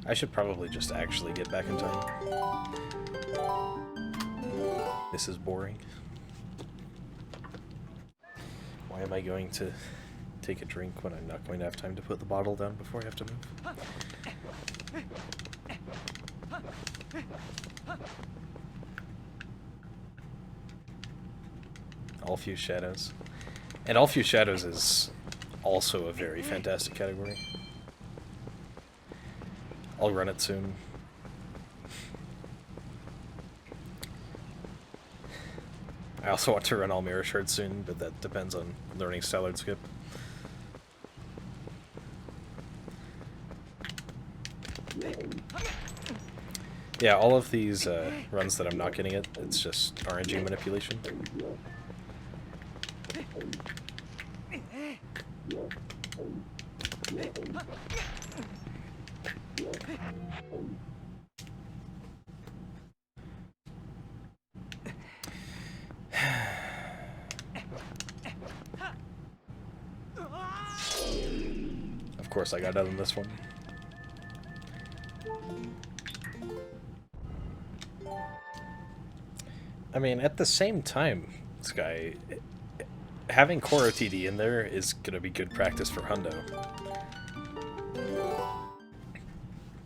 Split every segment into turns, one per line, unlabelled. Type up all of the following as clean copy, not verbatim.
I should probably just actually get back in time. This is boring. Why am I going to take a drink when I'm not going to have time to put the bottle down before I have to move? All Few Shadows. And All Few Shadows is also a very fantastic category. I'll run it soon. I also want to run all mirror shards soon, but that depends on learning Stallard Skip. Yeah, all of these runs that I'm not getting it, it's just RNG manipulation. Of course I got out on this one. I mean, at the same time, Sky, having Core OTD in there is going to be good practice for Hundo.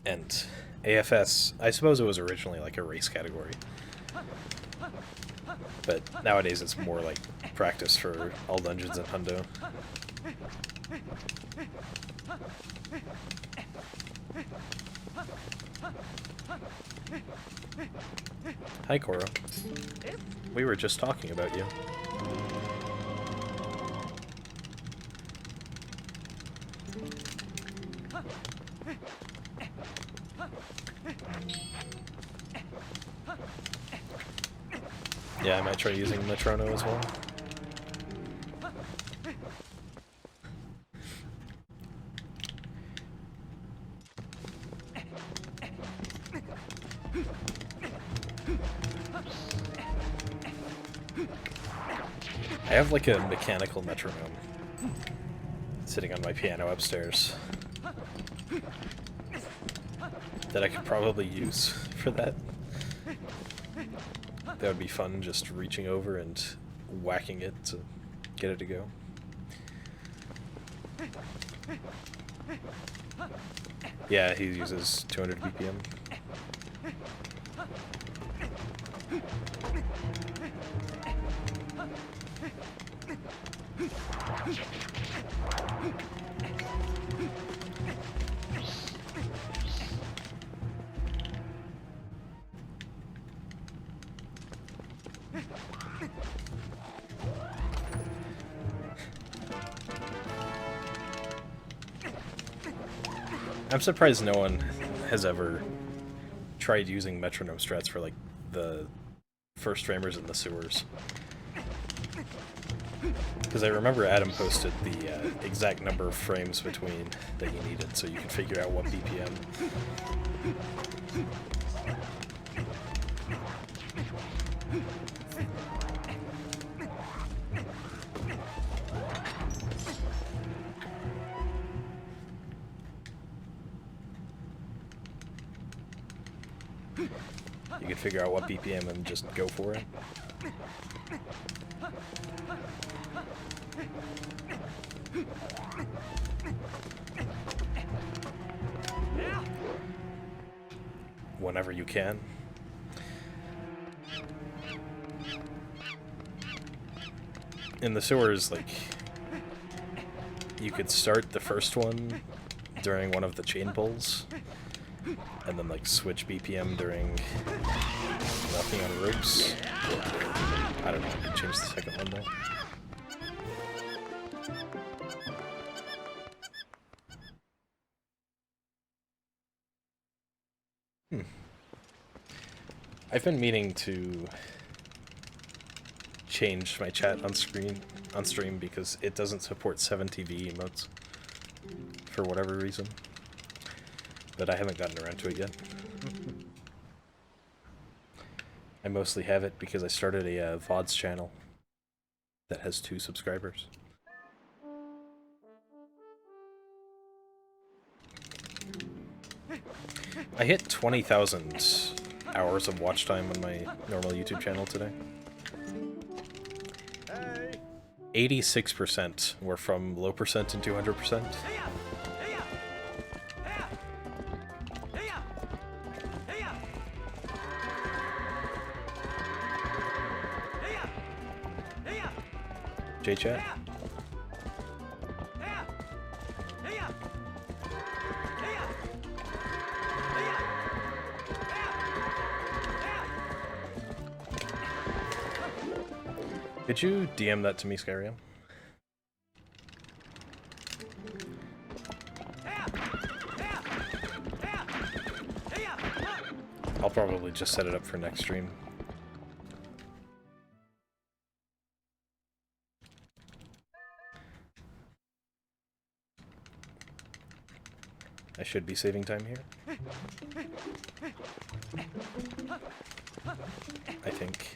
And AFS, I suppose it was originally like a race category. But nowadays it's more like practice for all dungeons in Hundo. Hi, Koro. We were just talking about you. Yeah, I might try using Metrono as well. I have like a mechanical metronome sitting on my piano upstairs that I could probably use for that. That would be fun, just reaching over and whacking it to get it to go. Yeah, he uses 200 BPM. I'm surprised no one has ever tried using metronome strats for like the first framers in the sewers. Because I remember Adam posted the exact number of frames between that you needed, so you can figure out what BPM. You can figure out what BPM and just go for it. Whenever you can. In the sewers, like, you could start the first one during one of the chain pulls, and then, like, switch BPM during walking on ropes. I don't know, I can change the second one, though. I've been meaning to change my chat on stream because it doesn't support 7TV emotes for whatever reason. But I haven't gotten around to it yet. I mostly have it because I started a VODs channel that has 2 subscribers. I hit 20,000 hours of watch time on my normal YouTube channel today. 86% were from low percent and 200%. J-chat? Could you DM that to me, Skyrim? I'll probably just set it up for next stream. I should be saving time here. I think.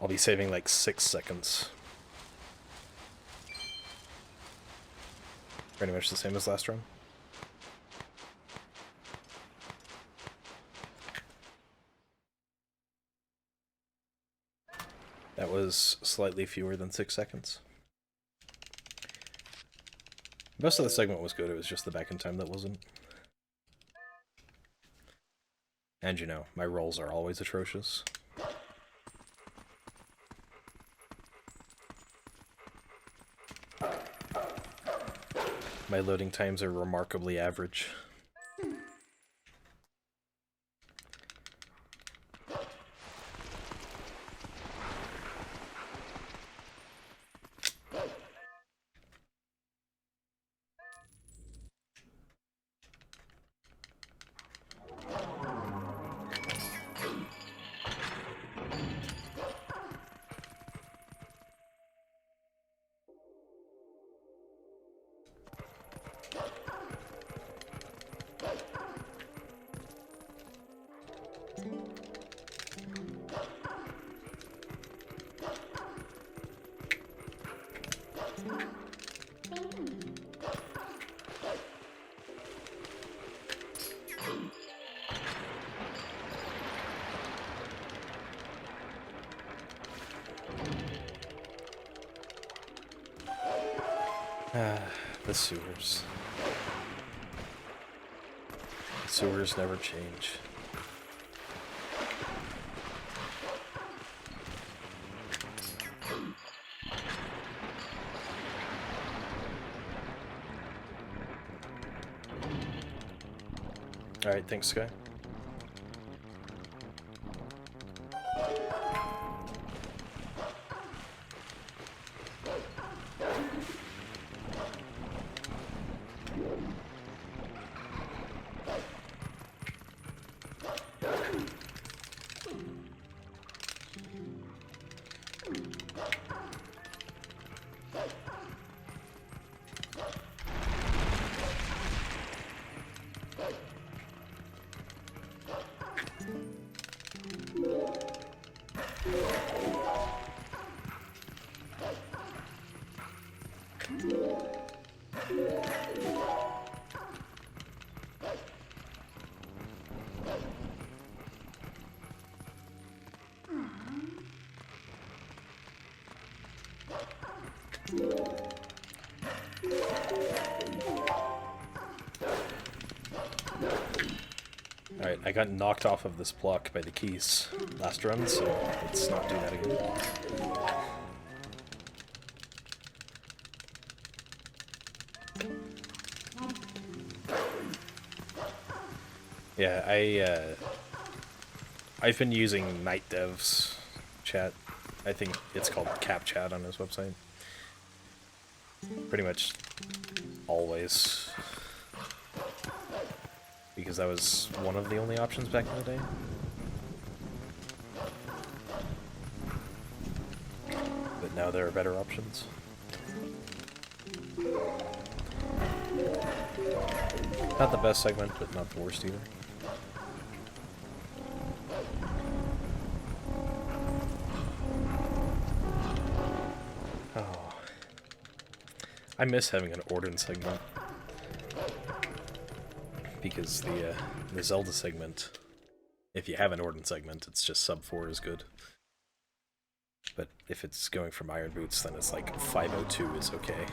I'll be saving like 6 seconds. Pretty much the same as last run. That was slightly fewer than 6 seconds. Most of the segment was good, it was just the back in time that wasn't. And you know, my rolls are always atrocious. My loading times are remarkably average. The sewers. The sewers never change. Alright, thanks, Sky. Alright, I got knocked off of this block by the keys last run, so let's not do that again. Yeah, I've been using Night Dev's chat. I think it's called Cap Chat on his website. Pretty much always. because that was one of the only options back in the day. But now there are better options. Not the best segment, but not the worst either. Oh. I miss having an Orden segment. Because the Zelda segment, if you have an Orden segment, it's just sub 4 is good. But if it's going from Iron Boots, then it's like 502 is okay.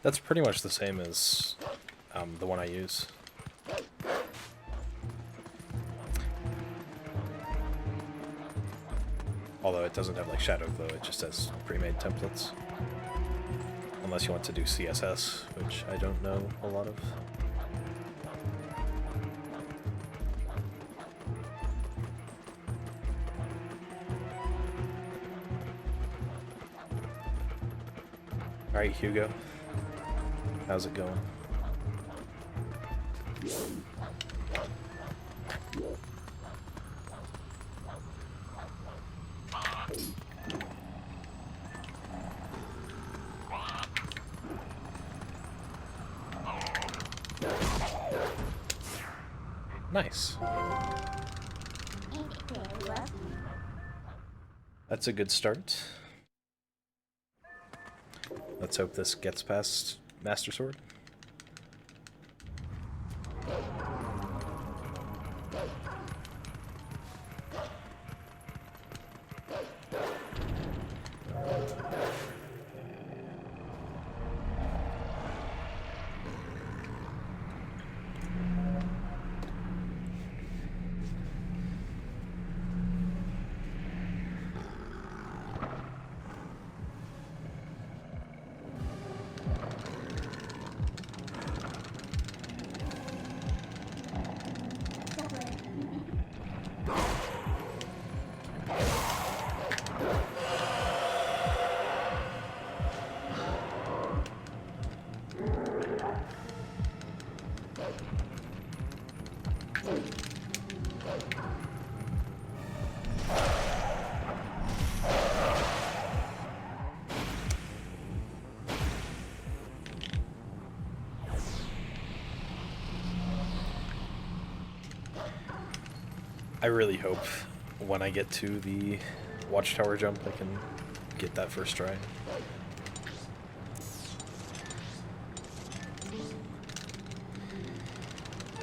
That's pretty much the same as the one I use. Although it doesn't have like shadow glow, it just has pre-made templates. Unless you want to do CSS, which I don't know a lot of. Alright, Hugo. How's it going? Nice. That's a good start. Let's hope this gets past Master Sword. I really hope when I get to the watchtower jump I can get that first try.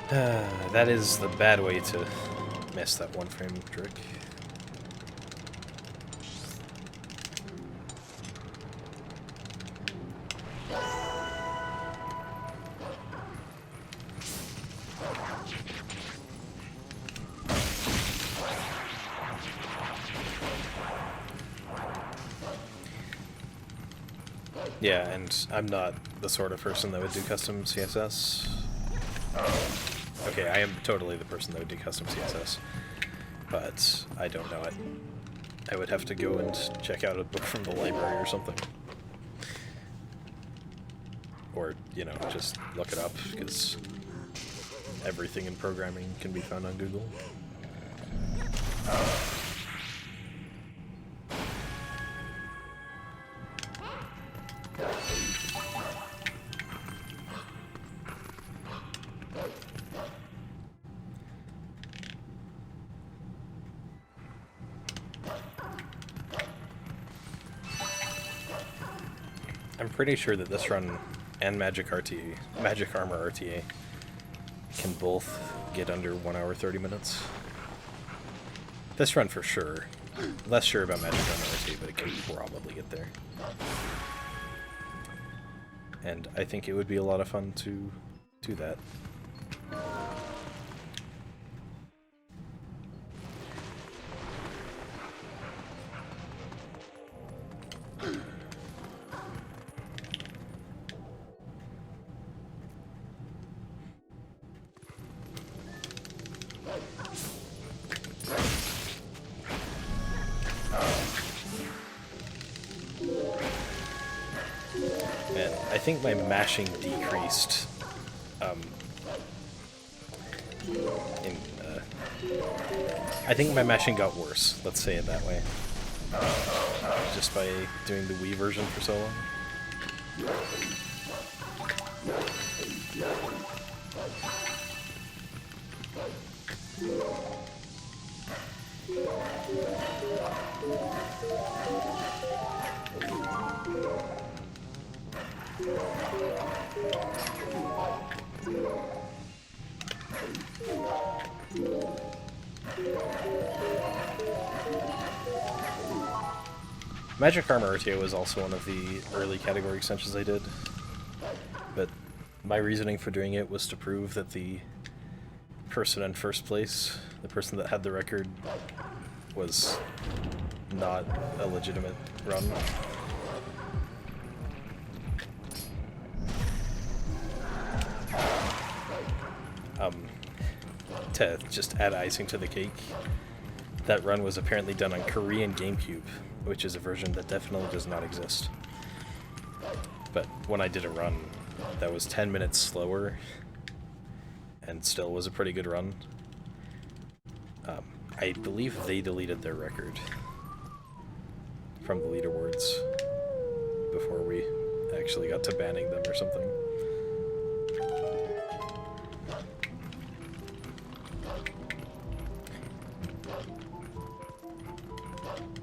That is the bad way to miss that one frame trick. Yeah, and I'm not the sort of person that would do custom CSS. Okay, I am totally the person that would do custom CSS, but I don't know it. I would have to go and check out a book from the library or something. Or, you know, just look it up, because everything in programming can be found on Google. I'm pretty sure that this run and Magic Armor RTA can both get under 1 hour 30 minutes. This run for sure. Less sure about Magic Armor RTA, but it can probably get there. And I think it would be a lot of fun to do that. think my mashing decreased. I think my mashing got worse, let's say it that way. Just by doing the Wii version for so long. Magic Armor ArrrTA was also one of the early category extensions I did, but my reasoning for doing it was to prove that the person in first place, the person that had the record, was not a legitimate run. To just add icing to the cake, that run was apparently done on Korean GameCube, which is a version that definitely does not exist. But when I did a run that was 10 minutes slower and still was a pretty good run, I believe they deleted their record from the leaderboards before we actually got to banning them or something.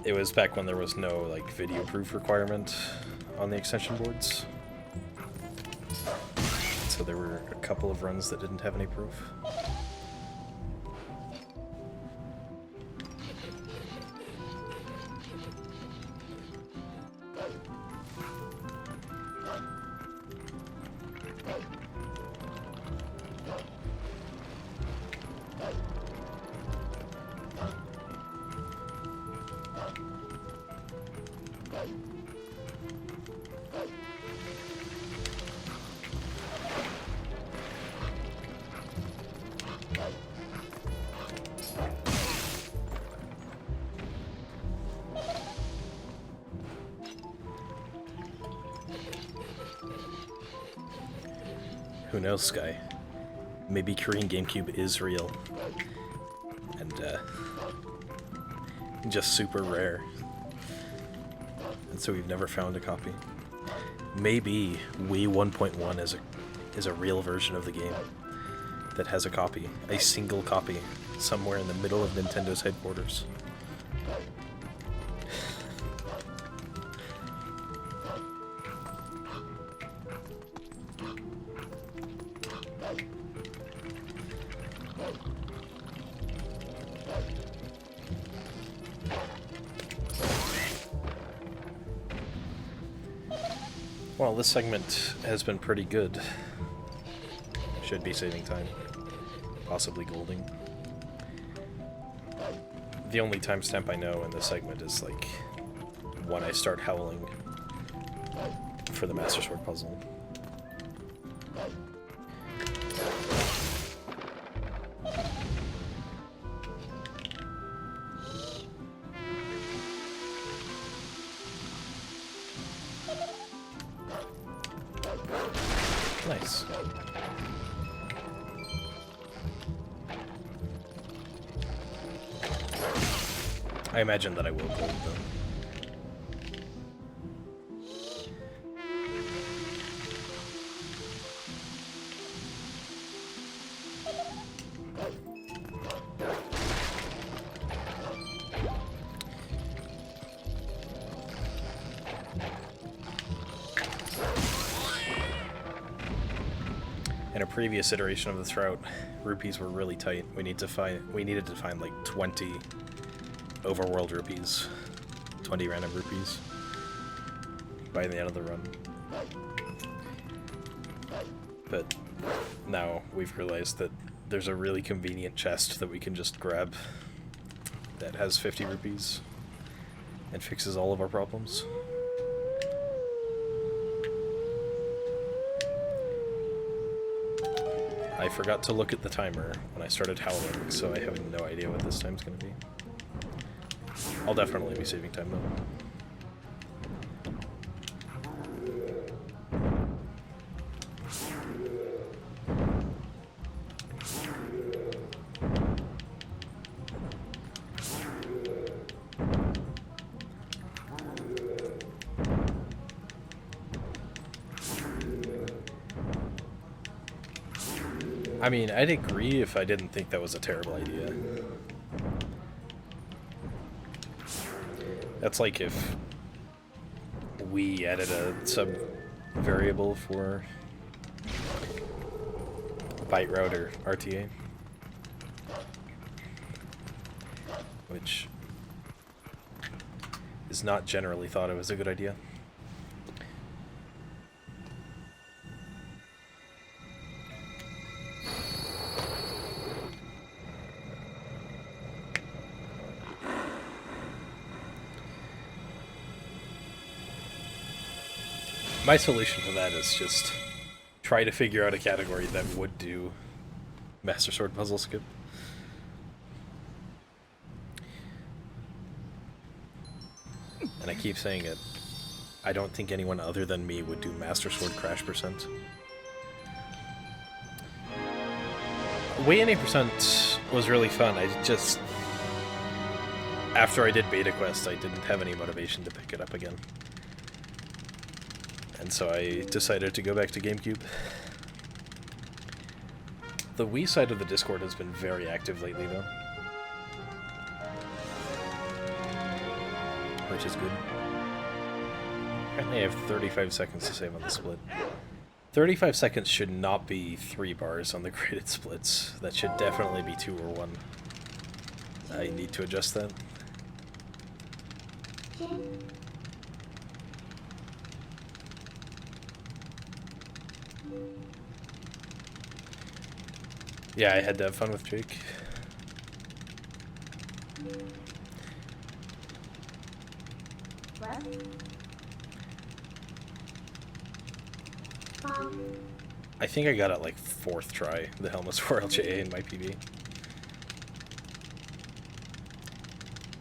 It was back when there was no, like, video proof requirement on the extension boards. So there were a couple of runs that didn't have any proof. Who knows, Sky? Maybe Korean GameCube is real. And, just super rare. And so we've never found a copy. Maybe Wii 1.1 is a real version of the game that has a copy. A single copy. Somewhere in the middle of Nintendo's headquarters. Well, this segment has been pretty good. Should be saving time. Possibly golding. The only timestamp I know in this segment is, like, when I start howling for the Master Sword puzzle. Nice. I imagine that I will gold, though. In a previous iteration of this route, rupees were really tight. We needed to find like 20 overworld rupees, 20 random rupees by the end of the run. But now we've realized that there's a really convenient chest that we can just grab that has 50 rupees and fixes all of our problems. I forgot to look at the timer when I started howling, so I have no idea what this time's gonna be. I'll definitely be saving time though. I mean, I'd agree if I didn't think that was a terrible idea. That's like if we added a sub-variable for byte route or RTA, which is not generally thought of as a good idea. My solution to that is just try to figure out a category that would do Master Sword puzzle skip. And I keep saying it, I don't think anyone other than me would do Master Sword crash percent. Weigh-in 8% was really fun. I just... After I did Beta Quest, I didn't have any motivation to pick it up again. And so I decided to go back to GameCube. The Wii side of the Discord has been very active lately, though. Which is good. Apparently I have 35 seconds to save on the split. 35 seconds should not be 3 bars on the graded splits. That should definitely be 2 or 1. I need to adjust that. Yeah, I had to have fun with Jake. I think I got it like 4th try, the Helmets for ArrrTA in my PB.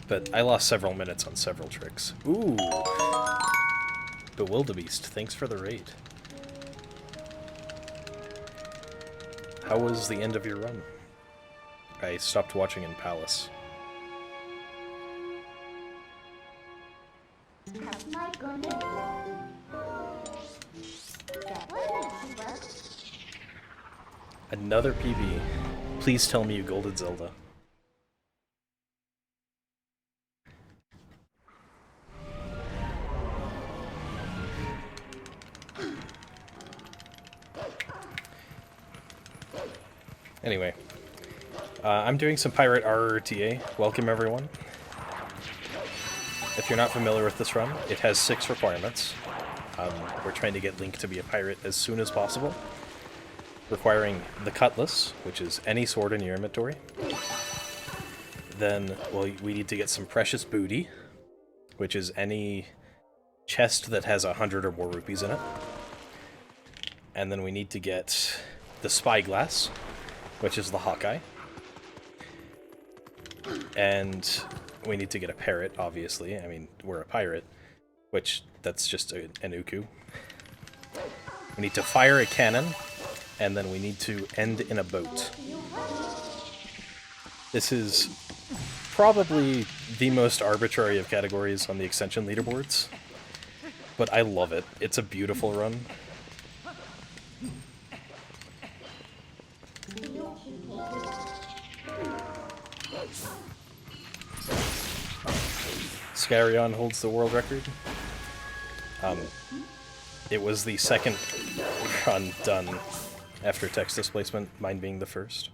But I lost several minutes on several tricks. Ooh! Bewildebeest, thanks for the raid. How was the end of your run? I stopped watching in Palace. Another PB. Please tell me you golded Zelda. Anyway, I'm doing some Pirate ArrrTA. Welcome, everyone. If you're not familiar with this run, it has 6 requirements. We're trying to get Link to be a pirate as soon as possible, requiring the cutlass, which is any sword in your inventory. Then, well, we need to get some precious booty, which is any chest that has 100 or more rupees in it. And then we need to get the spyglass, which is the Hawkeye. And we need to get a parrot, obviously. I mean, we're a pirate, which that's just an Ooccoo. We need to fire a cannon, and then we need to end in a boat. This is probably the most arbitrary of categories on the extension leaderboards, but I love it. It's a beautiful run. Scarion holds the world record. It was the second run done after text displacement, mine being the first.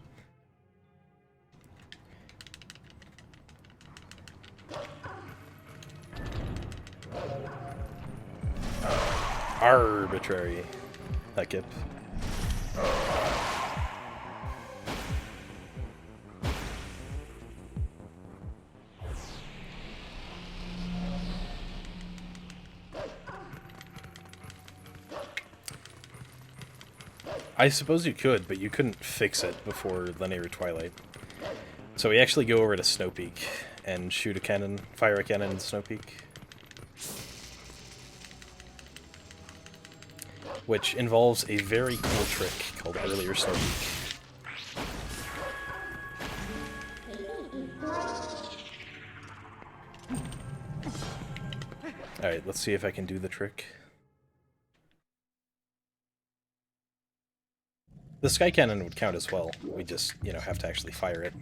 Arbitrary. Heck yep. I suppose you could, but you couldn't fix it before Linear Twilight. So we actually go over to Snow Peak and shoot a cannon, fire a cannon in Snow Peak. Which involves a very cool trick called Earlier Snow Peak. Alright, let's see if I can do the trick. The sky cannon would count as well. We just, you know, have to actually fire it.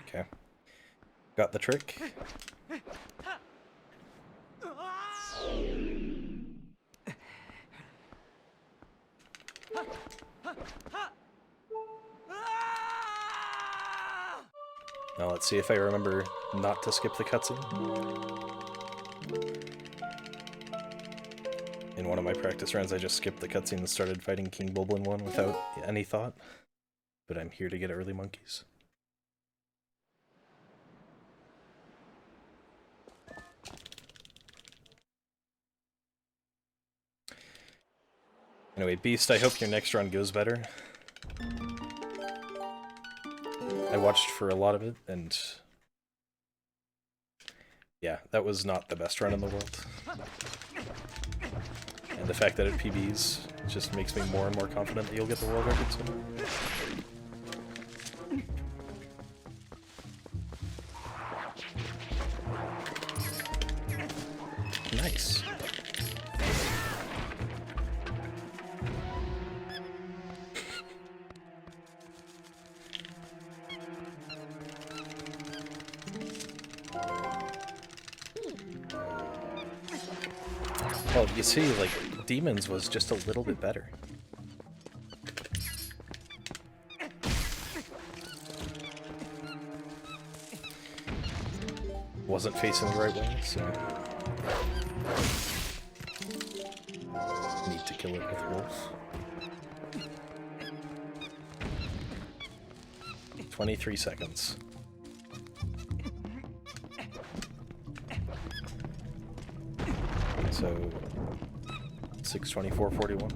Okay. Got the trick. Now let's see if I remember not to skip the cutscene. In one of my practice runs, I just skipped the cutscene and started fighting King Bulblin 1 without any thought. But I'm here to get early monkeys. Anyway, Beast, I hope your next run goes better. I watched for a lot of it, and yeah, that was not the best run in the world. And the fact that it PBs just makes me more and more confident that you'll get the world record soon. Nice. Well, you see, like, Demons was just a little bit better. Wasn't facing the right way, so... Need to kill it with Wolf. 23 seconds. So... 6:24:41.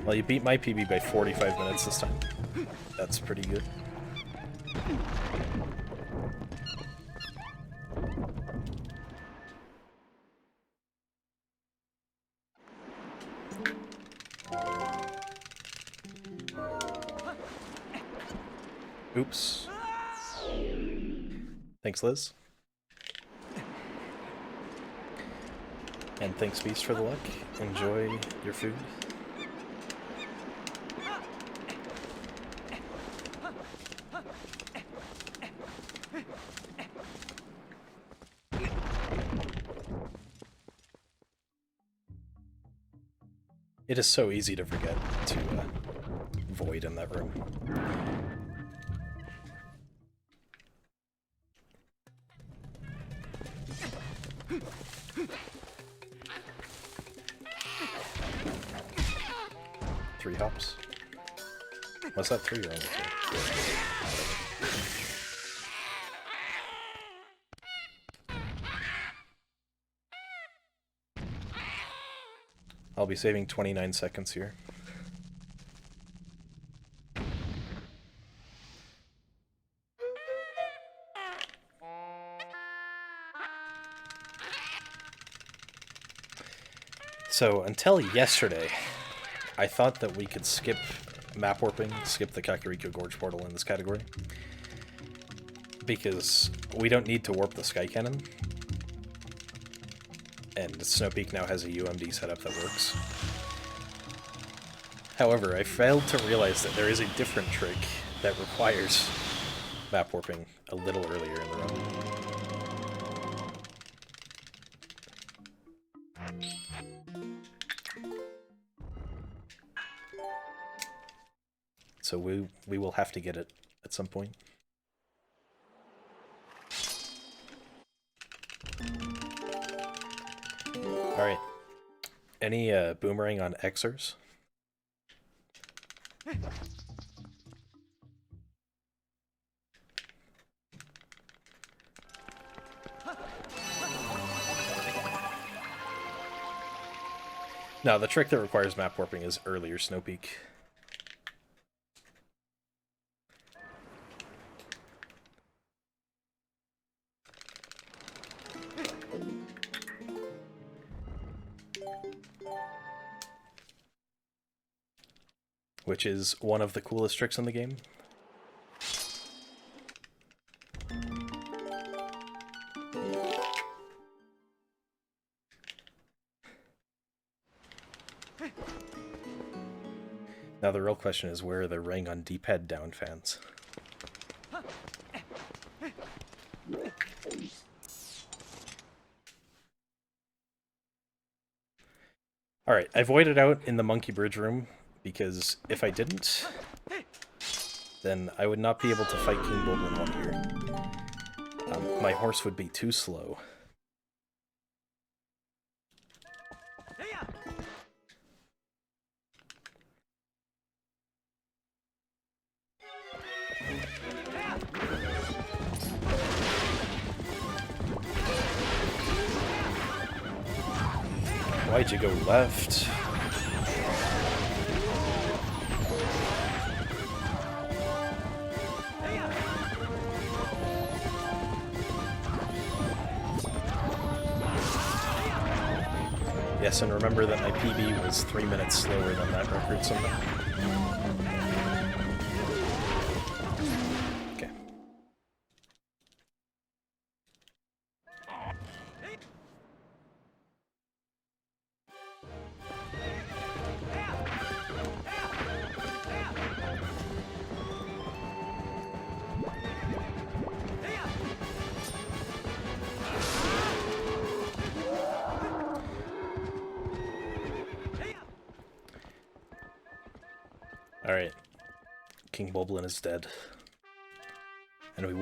Well, you beat my PB by 45 minutes this time. That's pretty good. Oops. Thanks, Liz. And thanks, Beast, for the luck. Enjoy your food. It is so easy to forget to void in that room. Three hops. Was that three or only two? I'll be saving 29 seconds here. So, until yesterday, I thought that we could skip map warping, skip the Kakariko Gorge portal in this category. Because we don't need to warp the Sky Cannon. And Snow Peak now has a UMD setup that works. However, I failed to realize that there is a different trick that requires map warping a little earlier in the run. So we will have to get it at some point. Alright. Any boomerang on Xers? No, the trick that requires map warping is earlier Snow Peak. which is one of the coolest tricks in the game. Now the real question is, where are the ring on D-pad down fans? Alright, I've waited out in the Monkey Bridge room, because if I didn't, then I would not be able to fight King Baldwin 1 here. My horse would be too slow. Why'd you go left? Yes, and remember that my PB was 3 minutes slower than that record somehow. Okay. Alright. King Bulblin is dead. And we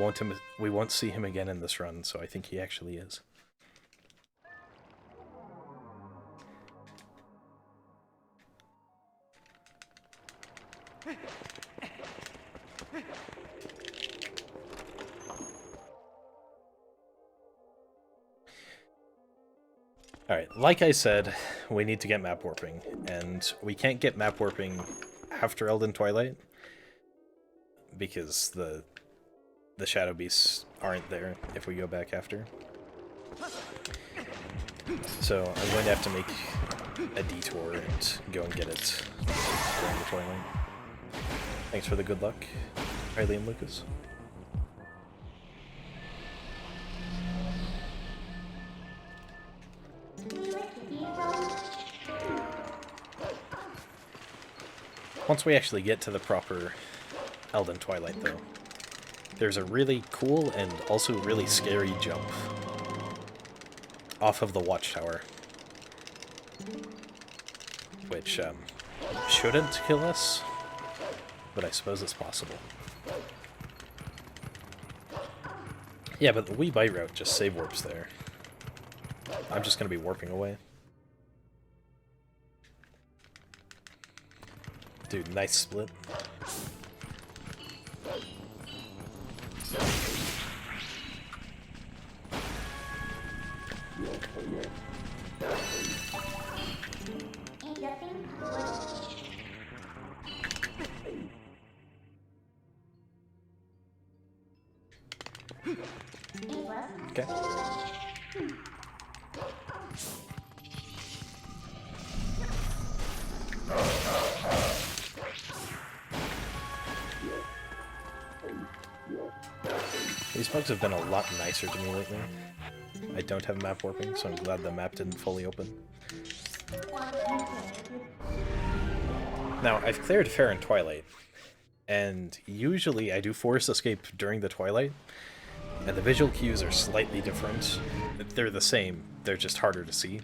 won't see him again in this run, so I think he actually is. Alright, like I said, we need to get map warping, and we can't get map warping after Elden Twilight, because the Shadow Beasts aren't there if we go back after. So I'm going to have to make a detour and go and get it during the Twilight. Thanks for the good luck, Riley and Lucas. Once we actually get to the proper Elden Twilight, though, there's a really cool and also really scary jump off of the Watchtower, which shouldn't kill us, but I suppose it's possible. Yeah, but the Wee Bite route just save warps there. I'm just going to be warping away. Dude, nice split. Okay. These bugs have been a lot nicer to me lately. I don't have map warping, so I'm glad the map didn't fully open. Now, I've cleared Fair and Twilight, and usually I do force escape during the Twilight, and the visual cues are slightly different. They're the same, they're just harder to see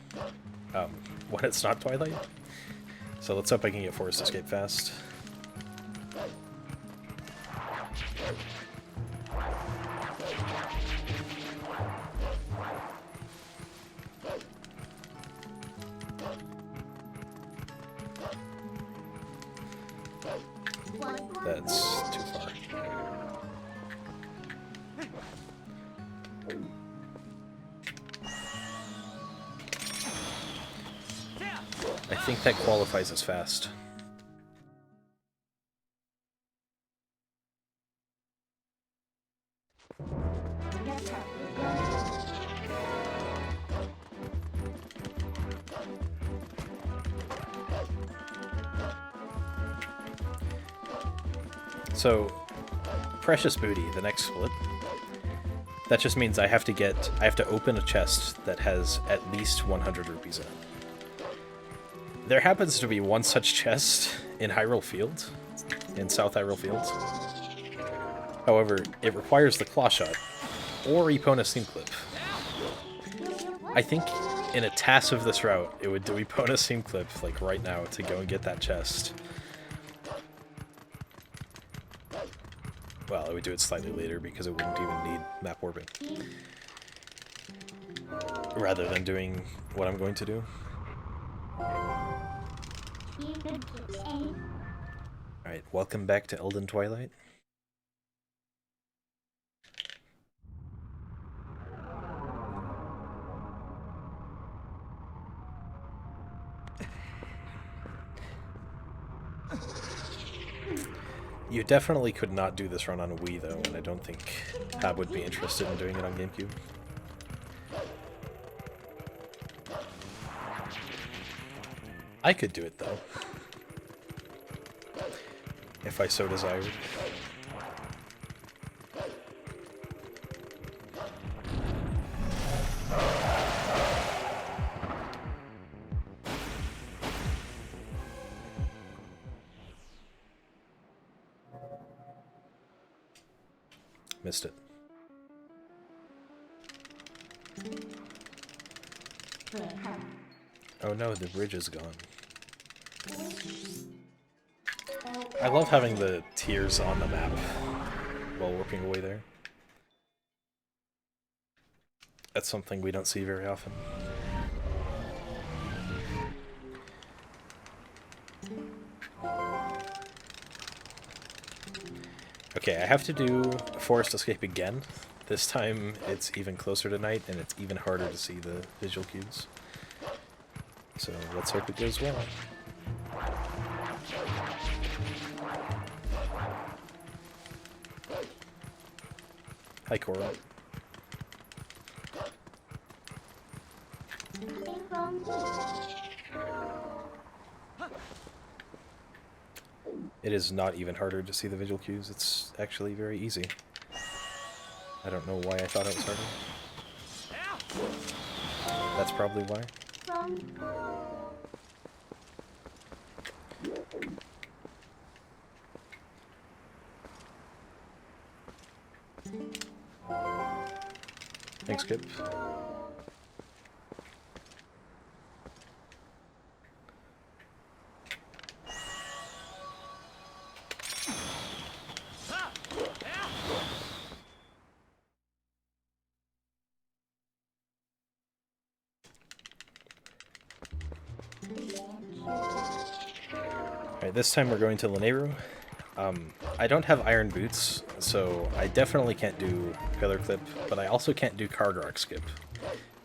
when it's not Twilight. So let's hope I can get forced escape fast. That's too far. I think that qualifies as fast. So, Precious Booty, the next split. That just means I have to open a chest that has at least 100 rupees in it. There happens to be one such chest in Hyrule Field, in South Hyrule Fields. However, it requires the Claw Shot, or Epona Steam Clip. I think in a TAS of this route, it would do Epona Steam Clip, like right now, to go and get that chest. Well, I would do it slightly later because it wouldn't even need map warping. Rather than doing what I'm going to do. Alright, welcome back to Elden Twilight. You definitely could not do this run on Wii, though, and I don't think Hab would be interested in doing it on GameCube. I could do it, though. If I so desired. Missed it. Oh no, the bridge is gone. I love having the tiers on the map while warping away there. That's something we don't see very often. Okay, I have to do Forest Escape again. This time it's even closer to night and it's even harder to see the visual cues. So let's hope it goes well. Hi, Cora. It is not even harder to see the visual cues. It's actually very easy. I don't know why I thought it was harder. That's probably why. Thanks, Kip. Alright, this time we're going to Lanayru. I don't have iron boots, so I definitely can't do Pillar Clip, but I also can't do Cargarrock Skip,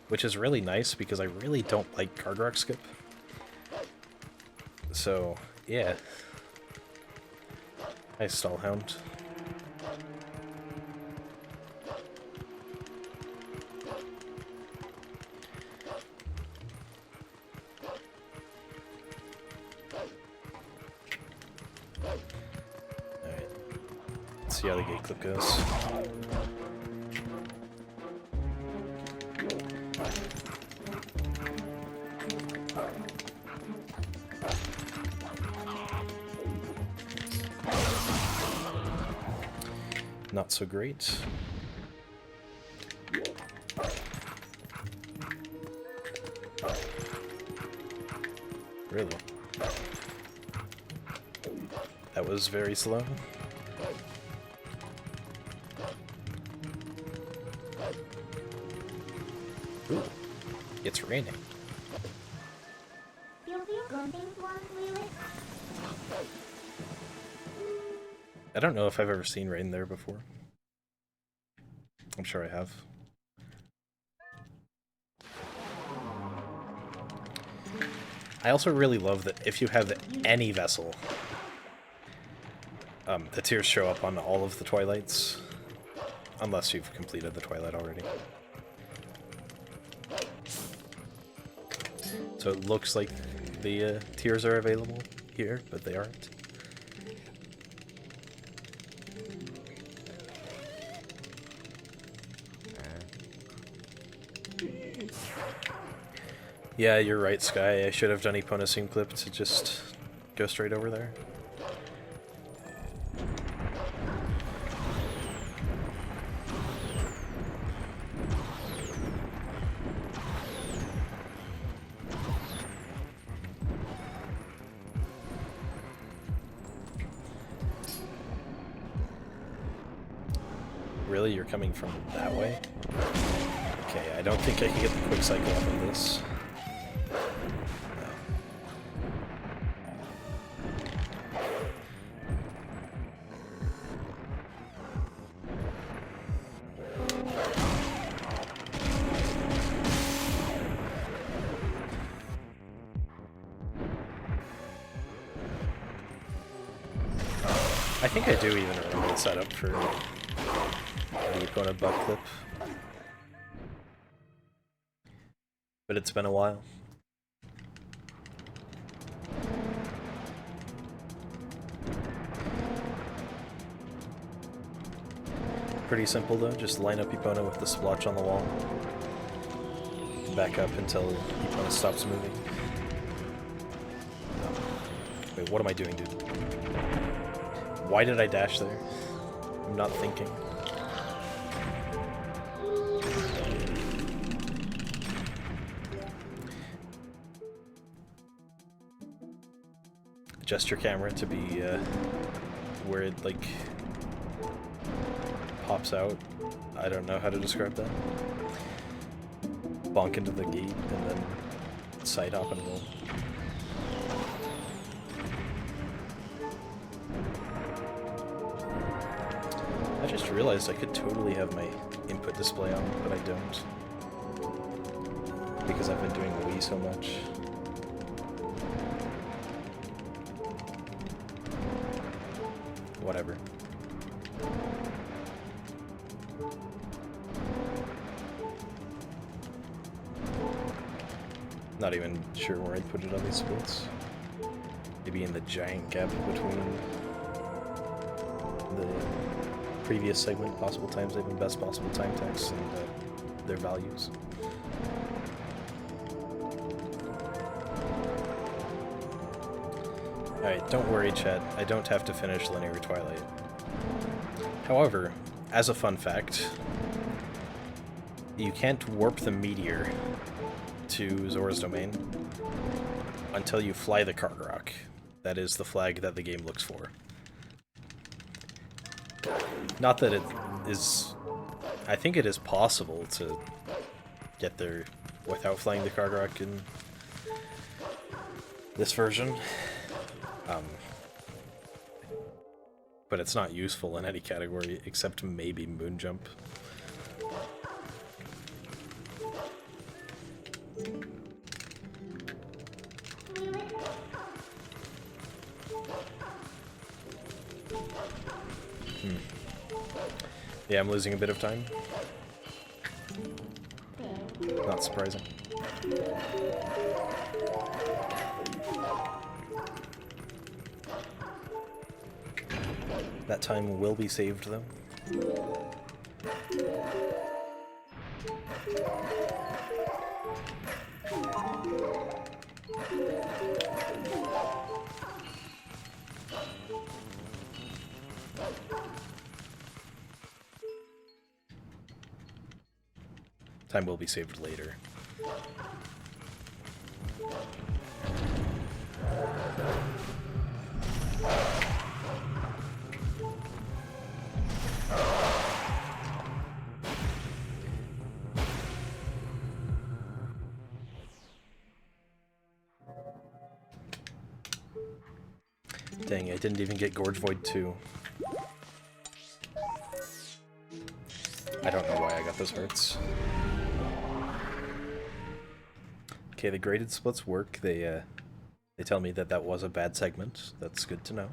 which is really nice because I really don't like Cargarrock Skip. So, yeah. Hi, Stallhound. See how the gate clip goes. Not so great. Really? That was very slow. Ooh, it's raining. I don't know if I've ever seen rain there before. I'm sure I have. I also really love that if you have any vessel, the tiers show up on all of the Twilights, unless you've completed the Twilight already. So it looks like the tiers are available here, but they aren't. Yeah, you're right, Sky. I should have done Epona scene clip to just go straight over there. Really? You're coming from that way? Okay, I don't think I can get the quick cycle off of this. I think I do even remember the setup for the Epona butt clip. But it's been a while. Pretty simple though, just line up Epona with the splotch on the wall. Back up until Epona stops moving. Wait, what am I doing, dude? Why did I dash there? I'm not thinking. Adjust your camera to be where it like pops out. I don't know how to describe that. Bonk into the gate and then side hop and roll. I just realized I could totally have my input display on, but I don't. Because I've been doing Wii so much. Whatever. Not even sure where I'd put it on these splits. Maybe in the giant gap between the previous segment, possible time saving, best possible time text, and their values. Alright, don't worry, chat. I don't have to finish Linear Twilight. However, as a fun fact, you can't warp the meteor to Zora's Domain until you fly the Cargarok. That is the flag that the game looks for. Not that it is... I think it is possible to get there without flying the Cargarok in this version. But it's not useful in any category except maybe Moon Jump. Yeah, I'm losing a bit of time. Not surprising. That time will be saved, though. Time will be saved later. Dang, I didn't even get Gorge Void 2. I don't know why I got those hearts. Okay, the graded splits work. They tell me that that was a bad segment. That's good to know.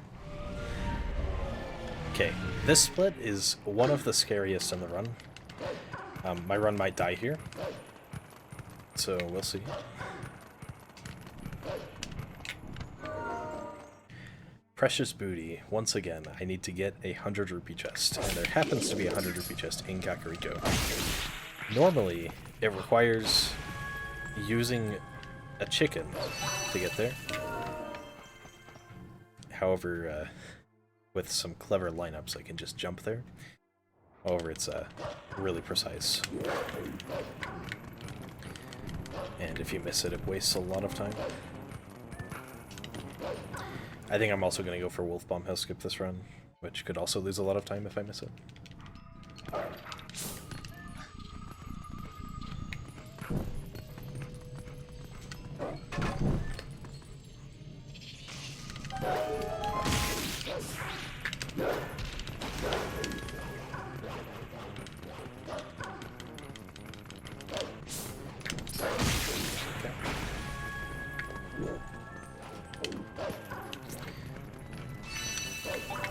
Okay, this split is one of the scariest in the run. My run might die here, so we'll see. Precious booty. Once again, I need to get a 100 rupee chest, and there happens to be a 100 rupee chest in Kakariko. Normally, it requires using a chicken to get there. However, with some clever lineups, I can just jump there. However, it's really precise. And if you miss it, it wastes a lot of time. I think I'm also going to go for Wolf Bomb House Skip this run, which could also lose a lot of time if I miss it.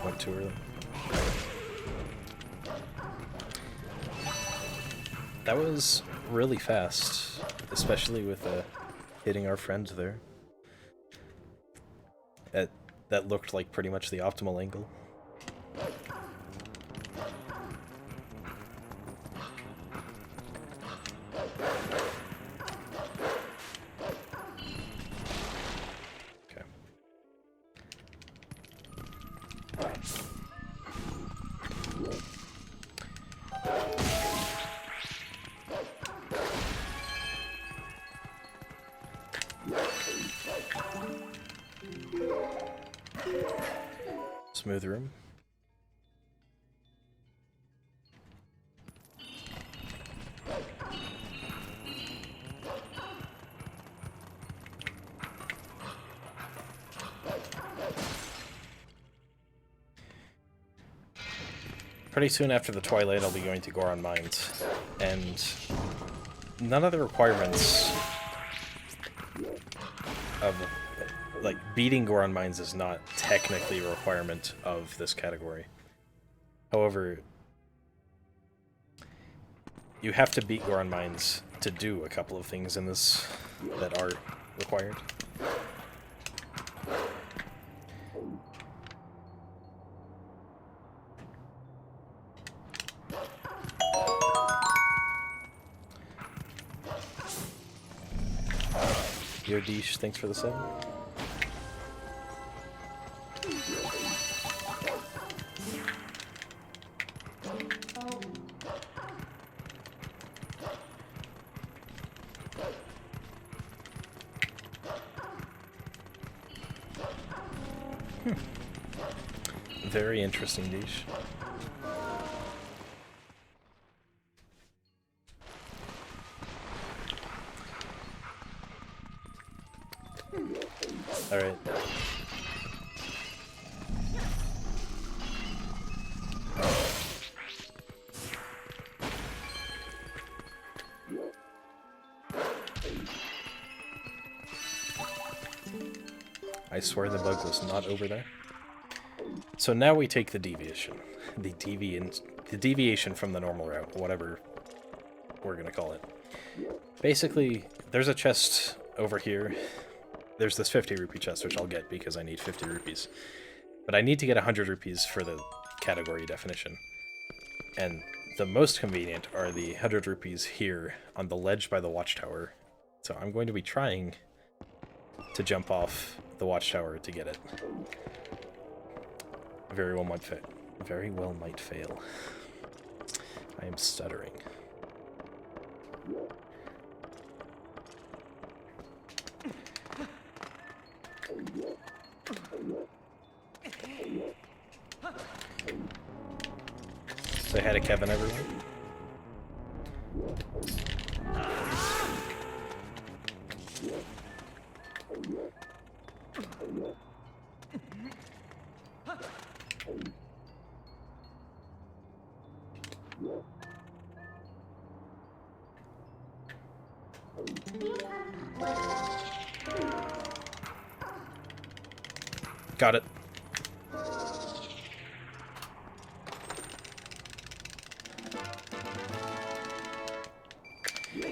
Went too early. That was really fast, especially with hitting our friend there. That looked like pretty much the optimal angle. Smooth room. Pretty soon after the Twilight, I'll be going to Goron Mines, and none of the requirements of, like, beating Goron Mines is not technically a requirement of this category. However, you have to beat Goron Mines to do a couple of things in this that are required. Yo, Deesh, thanks for the sub. Very interesting, Deesh. All right. I swear the bug was not over there. So now we take the deviation. The deviation from the normal route, whatever we're gonna call it. Basically, there's a chest over here. There's this 50 rupee chest, which I'll get because I need 50 rupees. But I need to get 100 rupees for the category definition. And the most convenient are the 100 rupees here on the ledge by the watchtower. So I'm going to be trying to jump off the watchtower to get it. Very well might fail. Very well might fail. I am stuttering. Say hi to Kevin, everyone. Got it.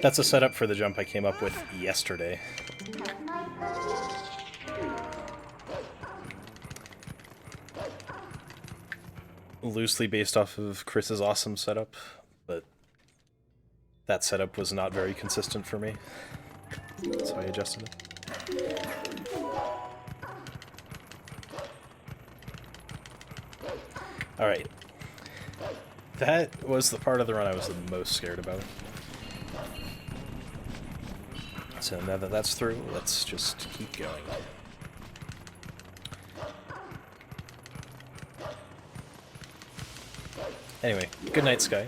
That's a setup for the jump I came up with yesterday. Loosely based off of Chris's awesome setup, but that setup was not very consistent for me, so I adjusted it. Alright. That was the part of the run I was the most scared about. So now that that's through, let's just keep going. Anyway, good night, Sky.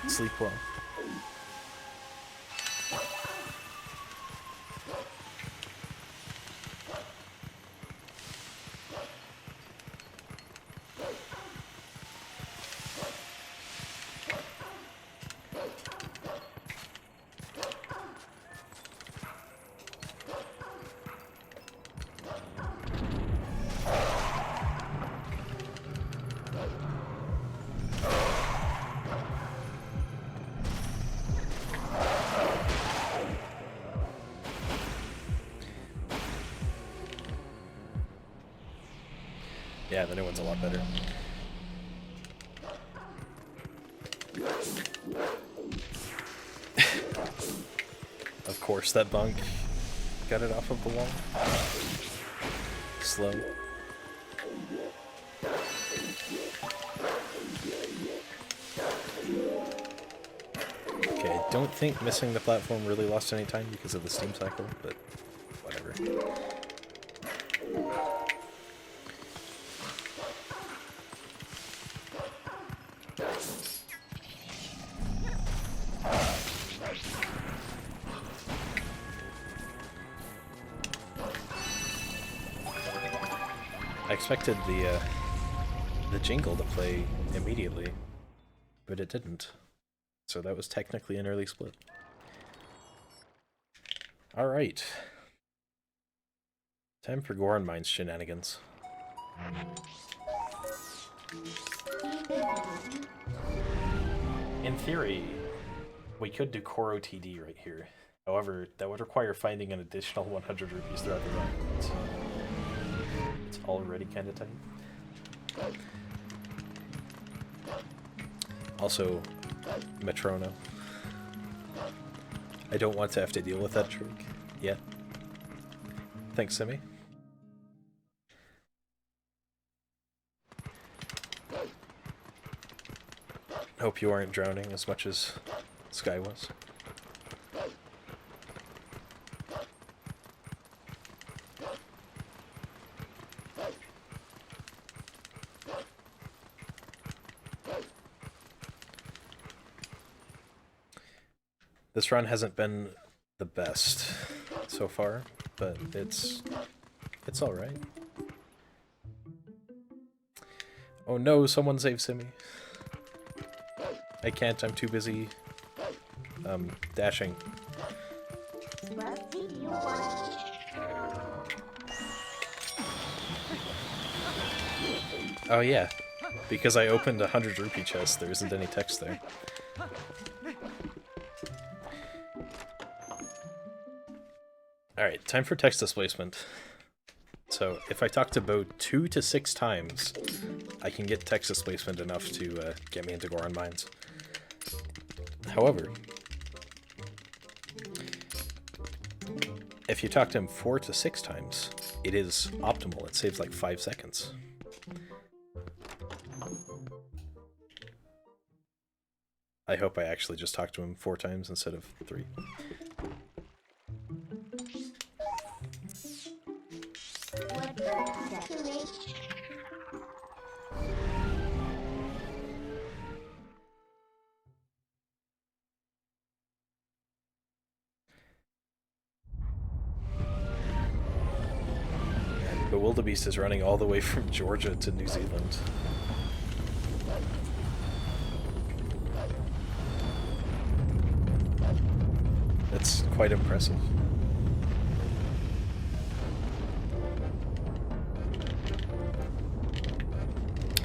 Sleep well. Yeah, the new one's a lot better. Of course, that bunk got it off of the wall. Slow. Okay, I don't think missing the platform really lost any time because of the steam cycle, but whatever. I expected the jingle to play immediately, but it didn't. So that was technically an early split. Alright. Time for Goron Mines shenanigans. In theory, we could do Core OTD right here. However, that would require finding an additional 100 rupees throughout the run. So it's already kind of tight. Also, Metrono. I don't want to have to deal with that trick yet. Thanks, Simi. Hope you aren't drowning as much as Sky was. This run hasn't been the best so far, but it's alright. Oh no, someone save Simi. I can't, I'm too busy dashing. Oh yeah, because I opened a 100 rupee chest, there isn't any text there. Alright, time for text displacement. So, if I talk to Bo 2 to 6 times, I can get text displacement enough to get me into Goron Mines. However, if you talk to him 4 to 6 times, it is optimal. It saves like 5 seconds. I hope I actually just talked to him 4 times instead of 3. The wildebeest is running all the way from Georgia to New Zealand. That's quite impressive.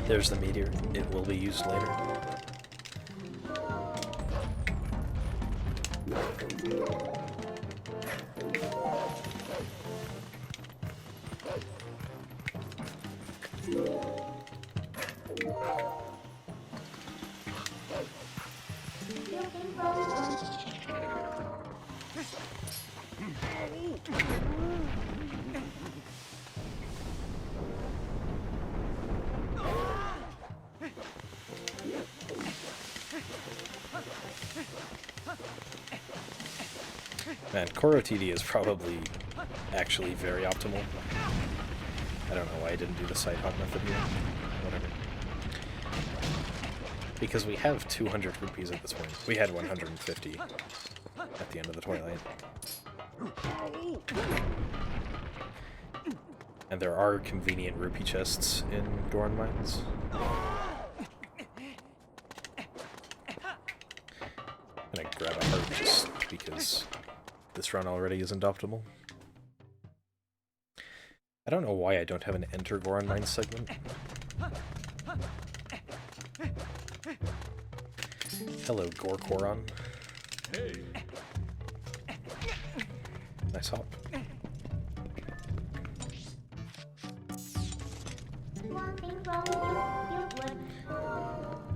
There's the meteor. It will be used later. Man, Core OTD is probably actually very optimal. I don't know why I didn't do the side hop method here. Whatever. Because we have 200 rupees at this point. We had 150 at the end of the Twilight. And there are convenient rupee chests in Goron Mines. I'm gonna grab a heart just because this run already isn't optimal. I don't know why I don't have an Enter Goron Mines segment. Hello, Gorkoron.
Hey.
Nice hop.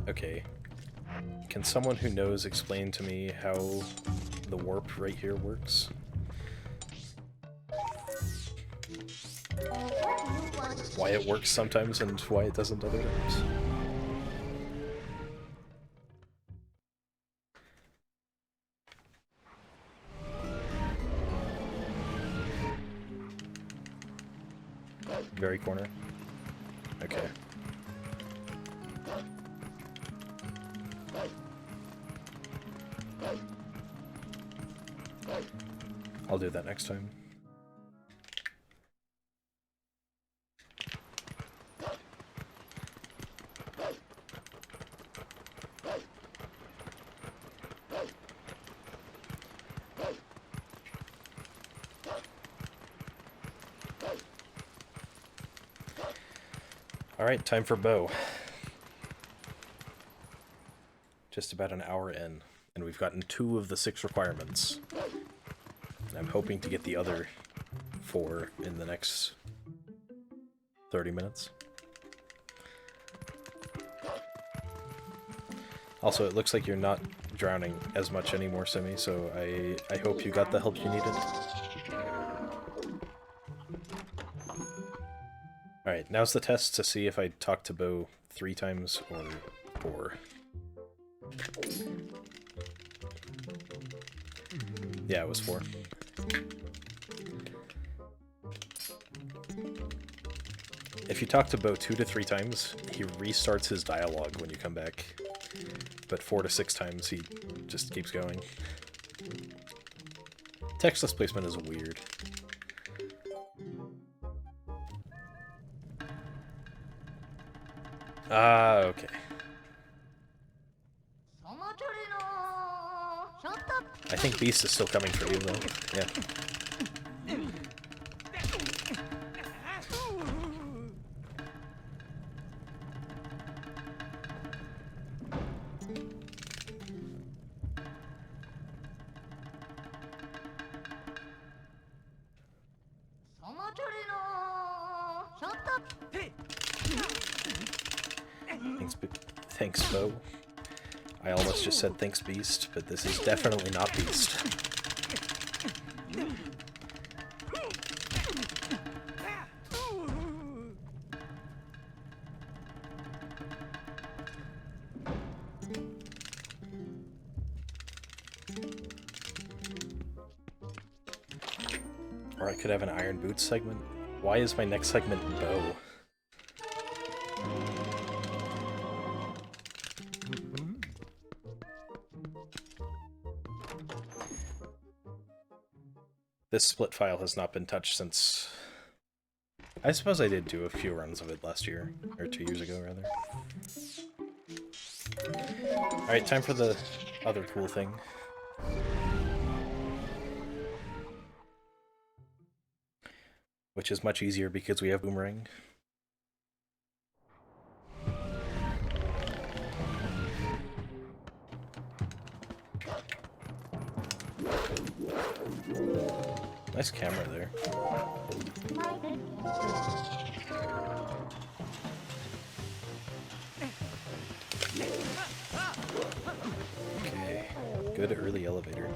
Okay. Can someone who knows explain to me how the warp right here works? Why it works sometimes and why it doesn't other times? Very corner. Okay. I'll do that next time. Alright, time for bow. Just about an hour in, and we've gotten 2 of the 6 requirements. And I'm hoping to get the other 4 in the next 30 minutes. Also, it looks like you're not drowning as much anymore, Simi, so I hope you got the help you needed. Alright, now's the test to see if I talk to Bo 3 times or 4. Yeah, it was 4. If you talk to Bo 2 to 3 times, he restarts his dialogue when you come back. But 4 to 6 times, he just keeps going. Textless placement is weird. Ah, okay. I think Beast is still coming for you, though. Yeah. Thanks, Bo. I almost just said thanks, Beast, but this is definitely not Beast. Or I could have an Iron Boots segment. Why is my next segment Bo? This split file has not been touched since... I suppose I did do a few runs of it last year, or 2 years ago, rather. Alright, time for the other cool thing. Which is much easier because we have Boomerang. Nice camera there. Okay, good early elevator.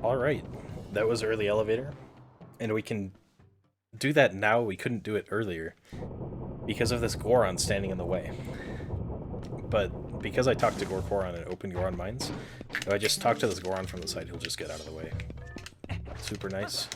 Alright, that was early elevator, and we can do that now. We couldn't do it earlier because of this Goron standing in the way. But because I talked to Goron and opened Goron Mines, if I just talk to this Goron from the side, he'll just get out of the way. Super nice.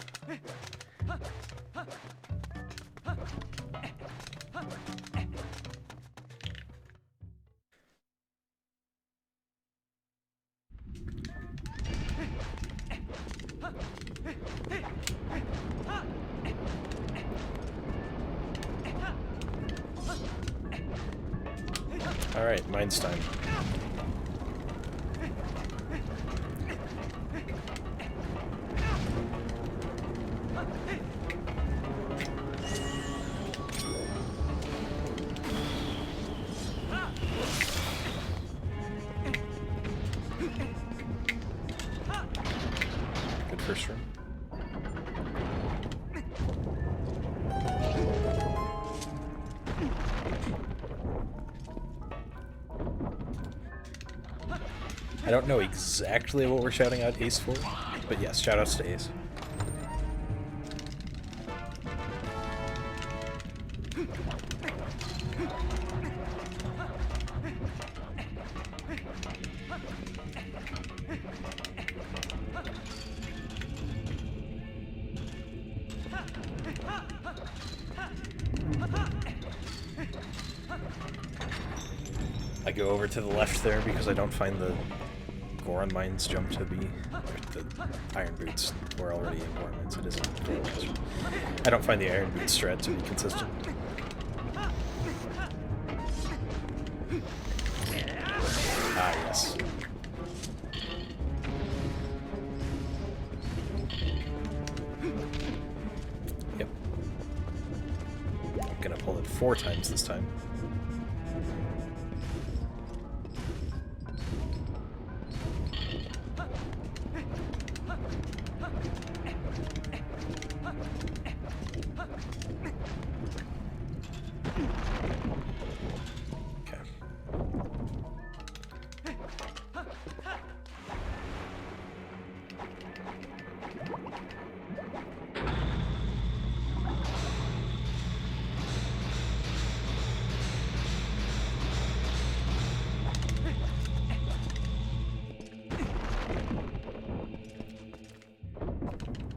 Alright, mines time. Good first room. I don't know exactly what we're shouting out Ace for, but yes, shoutouts to Ace. I go over to the left there because I don't find the Goron Mines jump to be, or the Iron Boots were already in Goron Mines. It isn't. I don't find the Iron Boots strat to be consistent. Ah, yes. Yep. I'm gonna pull it 4 times this time.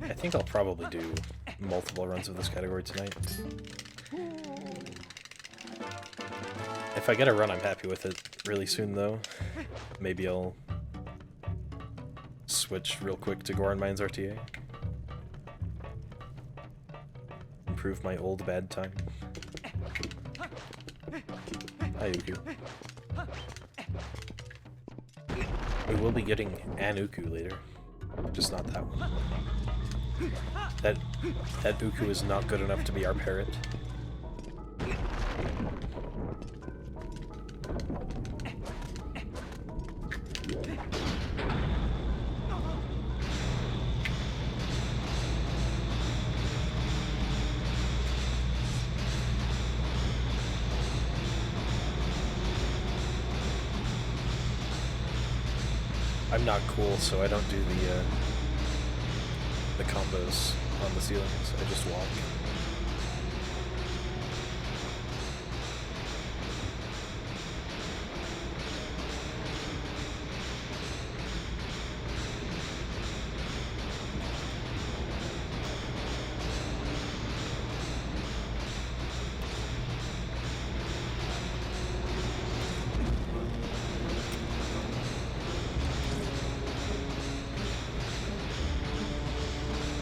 I think I'll probably do multiple runs of this category tonight. If I get a run, I'm happy with it really soon, though. Maybe I'll switch real quick to Goron Mines RTA. Improve my old bad time. Hi, Ooccoo. We will be getting an Ooccoo later, just not that one. That Ooccoo is not good enough to be our parrot. I'm not cool, so I don't do the combos on the ceilings. I just walk.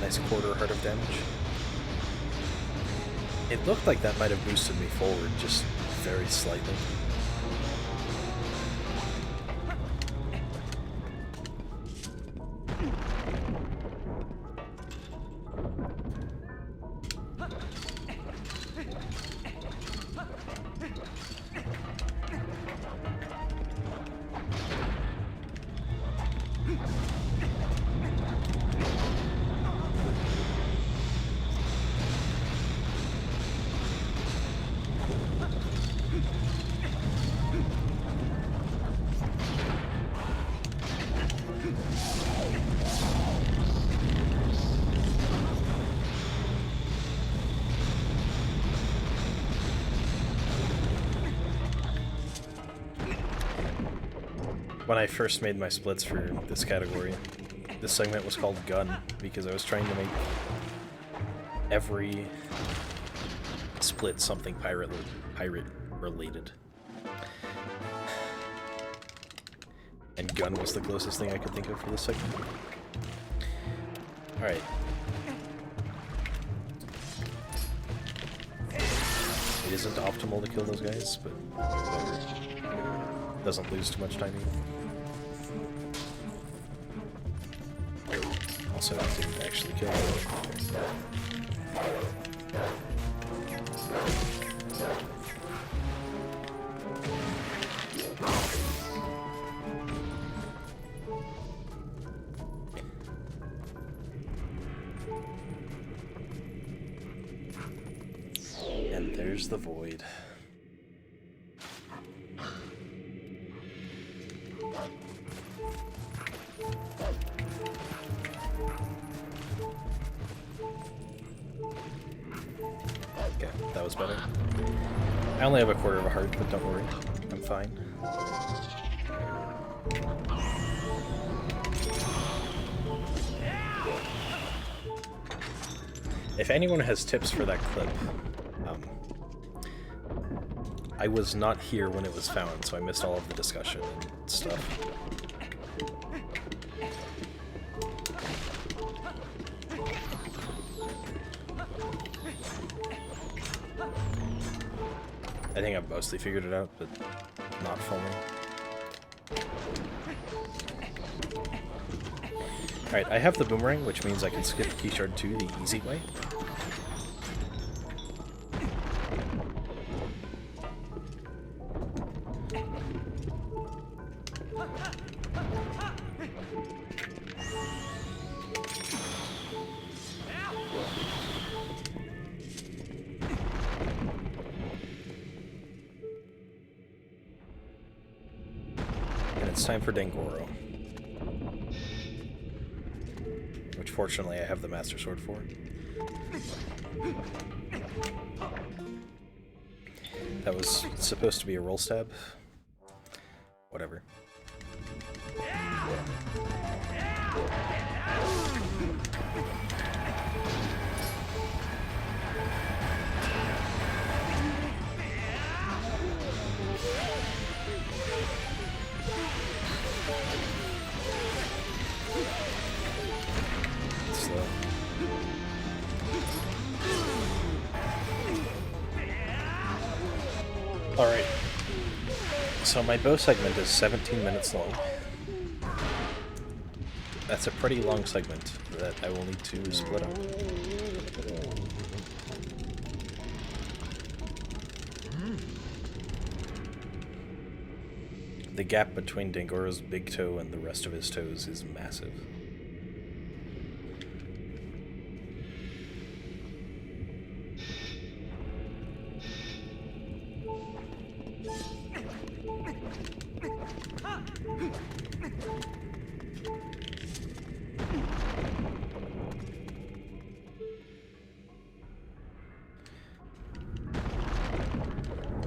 Nice quarter heart of damage. It looked like that might have boosted me forward just very slightly. When I first made my splits for this category, this segment was called Gun, because I was trying to make every split something pirate related. And gun was the closest thing I could think of for this segment. Alright. It isn't optimal to kill those guys, but whatever. Doesn't lose too much time either. Also, I didn't actually kill them. And there's the void. Okay, that was better. I only have a quarter of a heart, but don't worry, I'm fine. If anyone has tips for that clip, I was not here when it was found, so I missed all of the discussion and stuff. I think I've mostly figured it out, but not fully. Alright, I have the boomerang, which means I can skip Key Shard 2 the easy way. And it's time for Dangoro, which fortunately I have the Master Sword for. That was supposed to be a roll stab. Whatever. Slow. Alright. So my bow segment is 17 minutes long. That's a pretty long segment that I will need to split up. The gap between Dangoro's big toe and the rest of his toes is massive.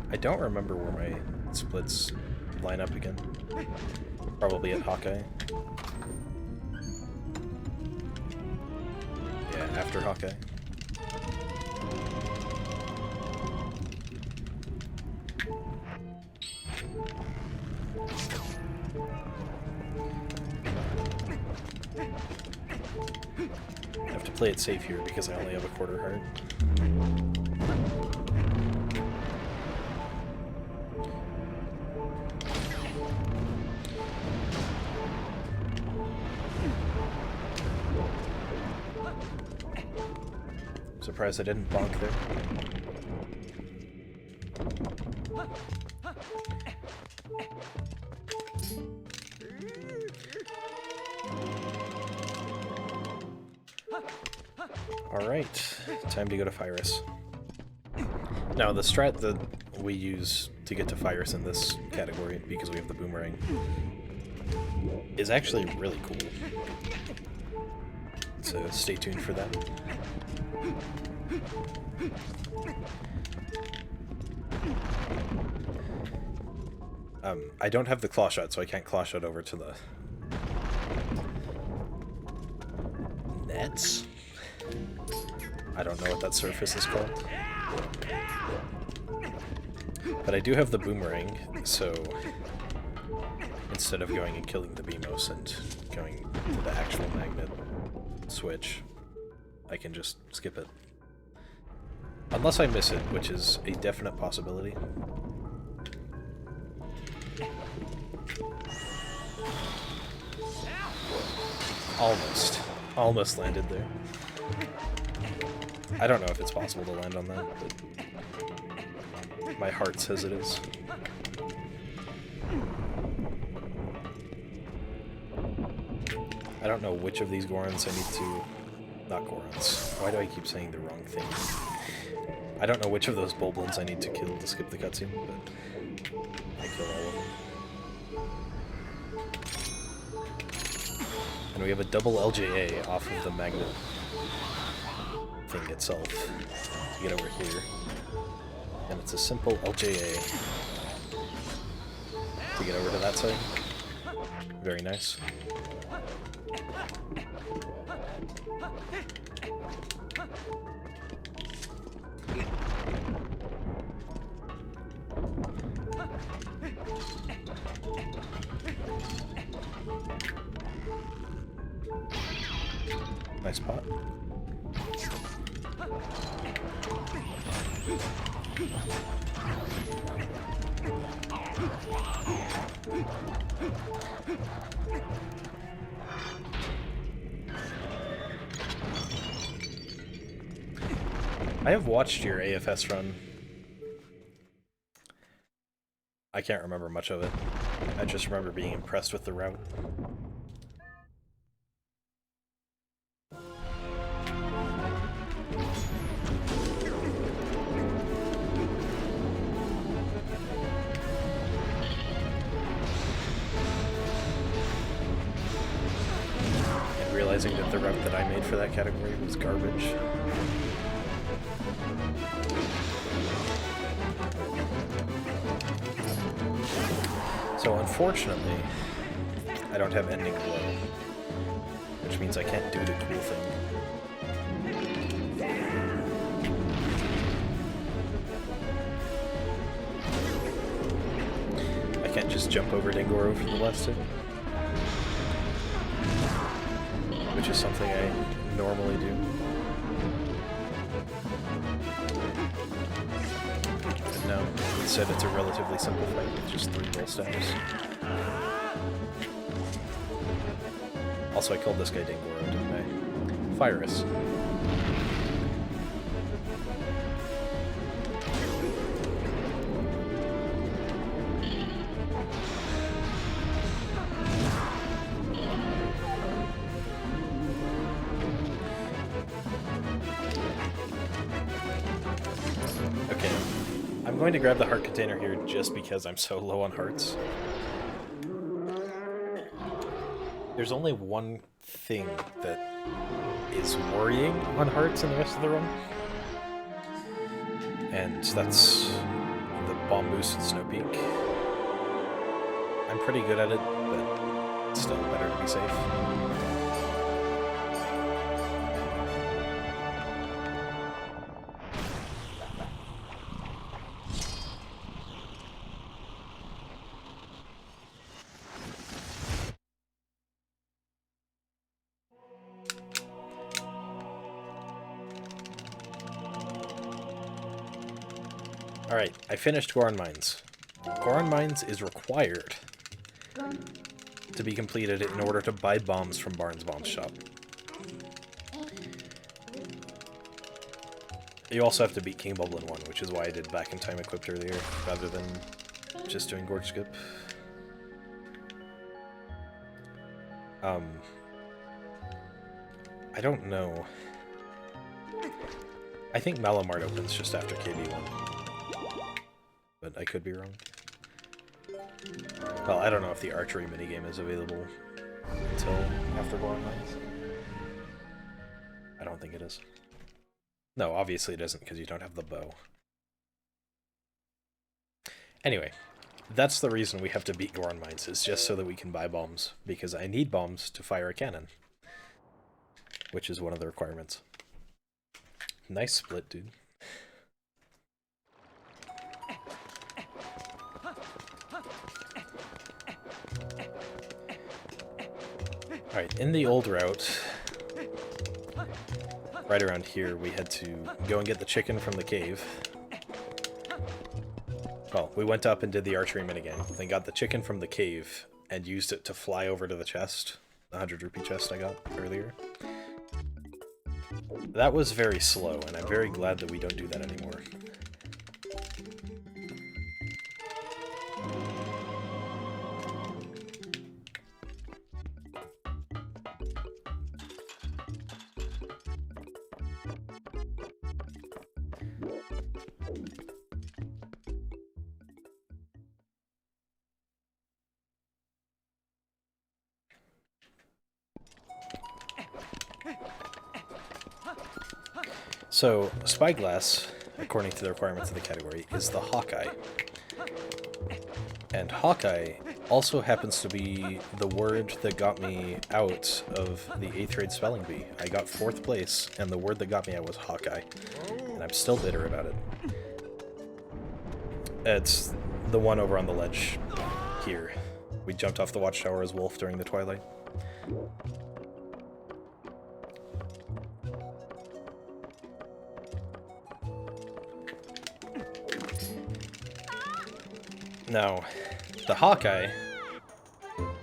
I don't remember where my splits line up again. Probably at Hawkeye. Yeah, after Hawkeye. I have to play it safe here because I only have a quarter heart. Surprised I didn't bonk there. Alright, time to go to Fyrus. Now, the strat that we use to get to Fyrus in this category, because we have the boomerang, is actually really cool. So stay tuned for that. I don't have the claw shot, so I can't claw shot over to the nets. I don't know what that surface is called. But I do have the boomerang, so instead of going and killing the Beamos and going to the actual magnet switch, I can just skip it. Unless I miss it, which is a definite possibility. Almost. Almost landed there. I don't know if it's possible to land on that, but my heart says it is. I don't know which of these Gorons I need to... Not Gorons. Why do I keep saying the wrong thing? I don't know which of those Boblins I need to kill to skip the cutscene, but I kill all of them. And we have a double LJA off of the magnet thing itself to get over here. And it's a simple LJA to get over to that side. Very nice. Nice pot. I have watched your AFS run. I can't remember much of it. I just remember being impressed with the route. And realizing that the route that I made for that category was garbage. So unfortunately, I don't have ending glow, which means I can't do the cool thing. I can't just jump over Dingoro for the left stick, which is something I normally do. No, instead it's a relatively simple fight with just 3 roll stabs. Also, I called this guy Dingoro, didn't I? Virus. Okay. I'm going to grab the heart container here just because I'm so low on hearts. There's only one thing that is worrying on hearts in the rest of the run. And that's the bomb boost at Snow Peak. I'm pretty good at it, but still better to be safe. Alright, I finished Goron Mines. Goron Mines is required to be completed in order to buy bombs from Barnes Bombs Shop. You also have to beat King Boblin 1, which is why I did Back in Time equipped earlier, rather than just doing Gorge Skip. I don't know. I think Malamart opens just after KB1. But I could be wrong. Well, I don't know if the archery minigame is available until after Goron Mines. I don't think it is. No, obviously it isn't, because you don't have the bow. Anyway, That's the reason we have to beat Goron Mines, is just so that we can buy bombs, because I need bombs to fire a cannon, which is one of the requirements. Nice split, dude. Alright, in the old route, right around here, we had to go and get the chicken from the cave. Well, we went up and did the archery minigame, then got the chicken from the cave, and used it to fly over to the chest, the 100 rupee chest I got earlier. That was very slow, and I'm very glad that we don't do that anymore. So, spyglass, according to the requirements of the category, is the Hawkeye. And Hawkeye also happens to be the word that got me out of the 8th grade spelling bee. I got 4th place, and the word that got me out was Hawkeye. And I'm still bitter about it. It's the one over on the ledge here. We jumped off the watchtower as Wolf during the Twilight. Now, the Hawkeye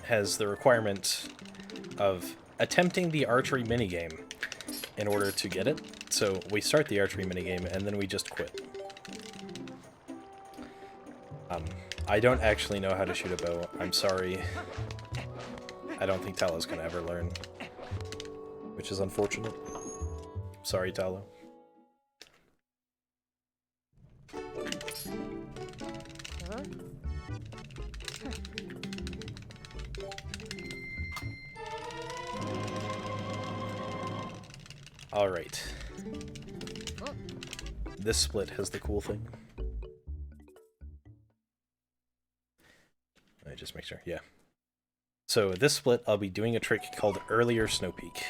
has the requirement of attempting the archery minigame in order to get it. So we start the archery minigame and then we just quit. I don't actually know how to shoot a bow. I'm sorry. I don't think Talo's gonna ever learn, which is unfortunate. Sorry, Talo. Alright. This split has the cool thing. I just make sure, yeah. So this split, I'll be doing a trick called Earlier Snow Peak.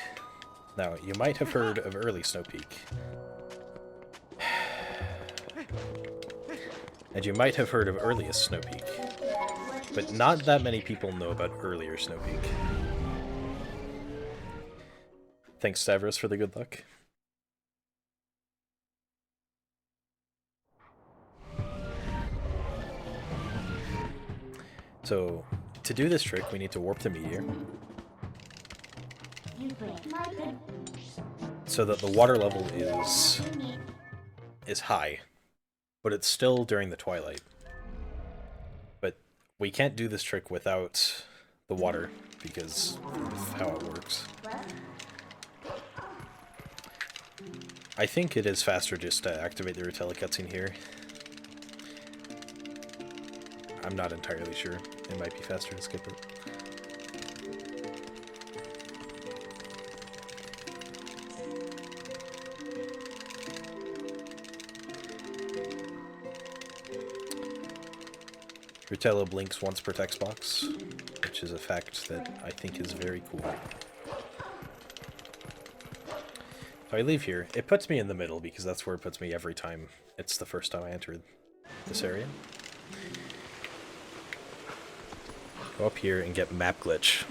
Now, you might have heard of Early Snow Peak. And you might have heard of Earliest Snow Peak. But not that many people know about Earlier Snow Peak. Thanks, Stavros, for the good luck. So, to do this trick, we need to warp the meteor so that the water level is high, but it's still during the twilight. But we can't do this trick without the water because of how it works. I think it is faster just to activate the ArrrTA cutscene here. I'm not entirely sure. It might be faster to skip it. ArrrTA blinks once per text box, which is a fact that I think is very cool. If I leave here, it puts me in the middle because that's where it puts me every time. It's the first time I entered this area. Go up here and get map glitch.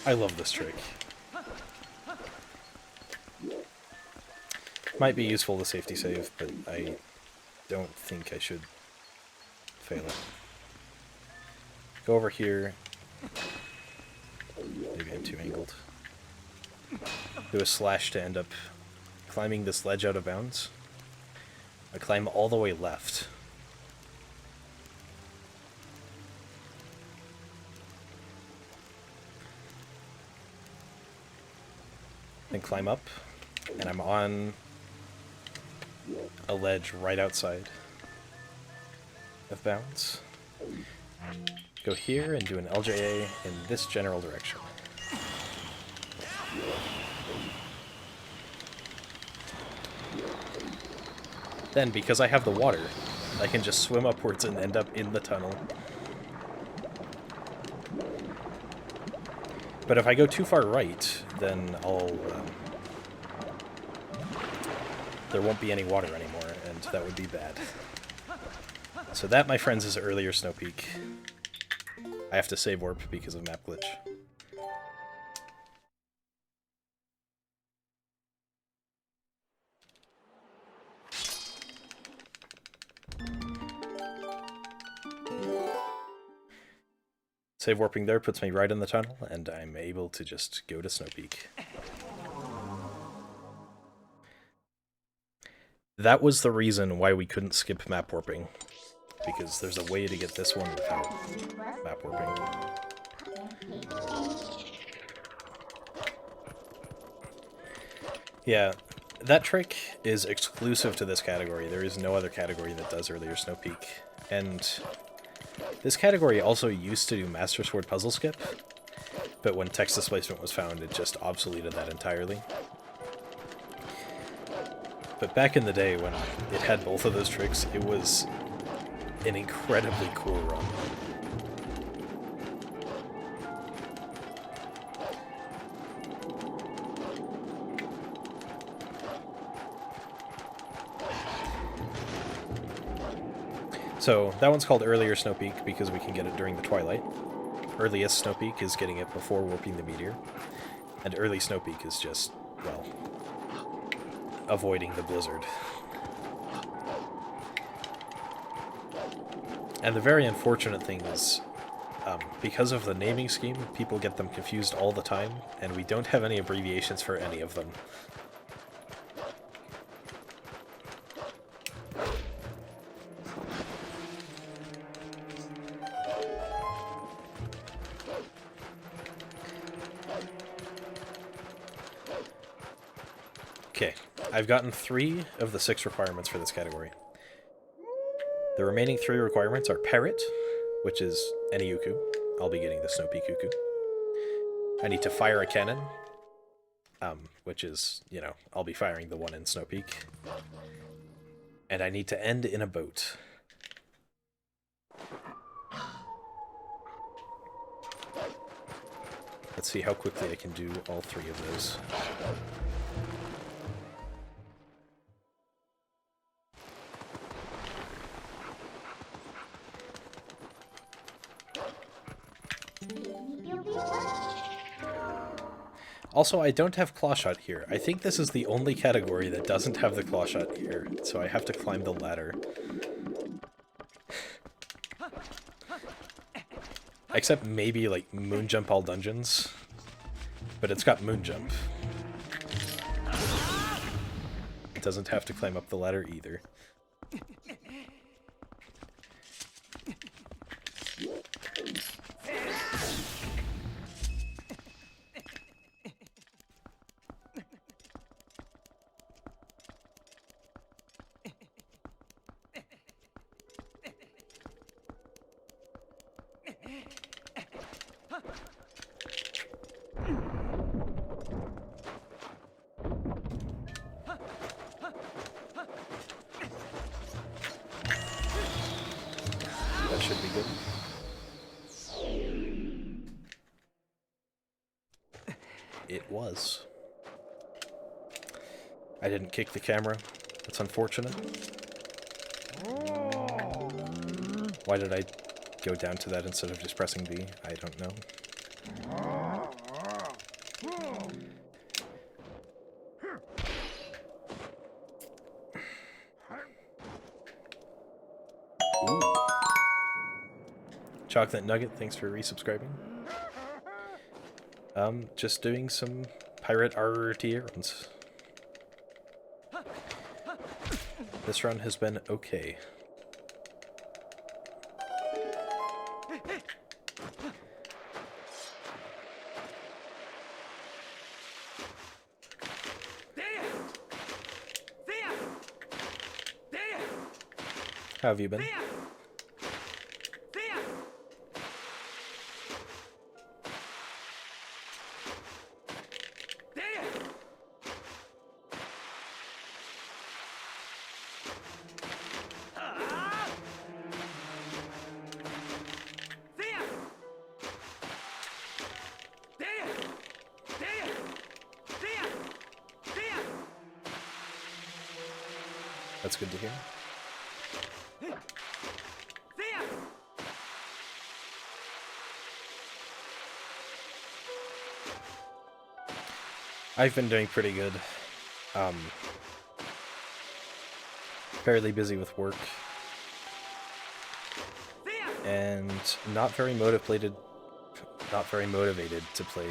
I love this trick. Might be useful to safety save, but I don't think I should fail it. Go over here. Maybe I'm too angled. Do a slash to end up climbing this ledge out of bounds. I climb all the way left. Then climb up, and I'm on a ledge right outside of bounds. Go here and do an LJA in this general direction. Then, because I have the water, I can just swim upwards and end up in the tunnel. But if I go too far right, then there won't be any water anymore, and that would be bad. So that, my friends, is earlier Snow Peak. I have to save warp because of map glitch. Save warping there puts me right in the tunnel, and I'm able to just go to Snow Peak. That was the reason why we couldn't skip map warping, because there's a way to get this one without map warping. Yeah, that trick is exclusive to this category. There is no other category that does earlier Snow Peak. And this category also used to do Master Sword puzzle skip, but when text displacement was found, it just obsoleted that entirely. But back in the day when it had both of those tricks, it was an incredibly cool run. So that one's called Earlier Snow Peak because we can get it during the Twilight. Earliest Snow Peak is getting it before warping the meteor. And Early Snow Peak is just, well, avoiding the blizzard. And the very unfortunate thing is, because of the naming scheme, people get them confused all the time, and we don't have any abbreviations for any of them. Okay, I've gotten 3 of the 6 requirements for this category. The remaining 3 requirements are parrot, which is any Ooccoo. I'll be getting the Snow Peak Ooccoo. I need to fire a cannon, which is, you know, I'll be firing the one in Snow Peak. And I need to end in a boat. Let's see how quickly I can do all 3 of those. Also, I don't have claw shot here. I think this is the only category that doesn't have the claw shot here, so I have to climb the ladder. Except maybe, like, moon jump all dungeons. But it's got moon jump. It doesn't have to climb up the ladder either. That should be good. It was. I didn't kick the camera. That's unfortunate. Why did I go down to that instead of just pressing B? I don't know. Ooh. Chocolate Nugget, thanks for resubscribing. Just doing some Pirate ArrrTA runs. This run has been okay. How have you been? That's good to hear. I've been doing pretty good. Fairly busy with work. And not very motivated to play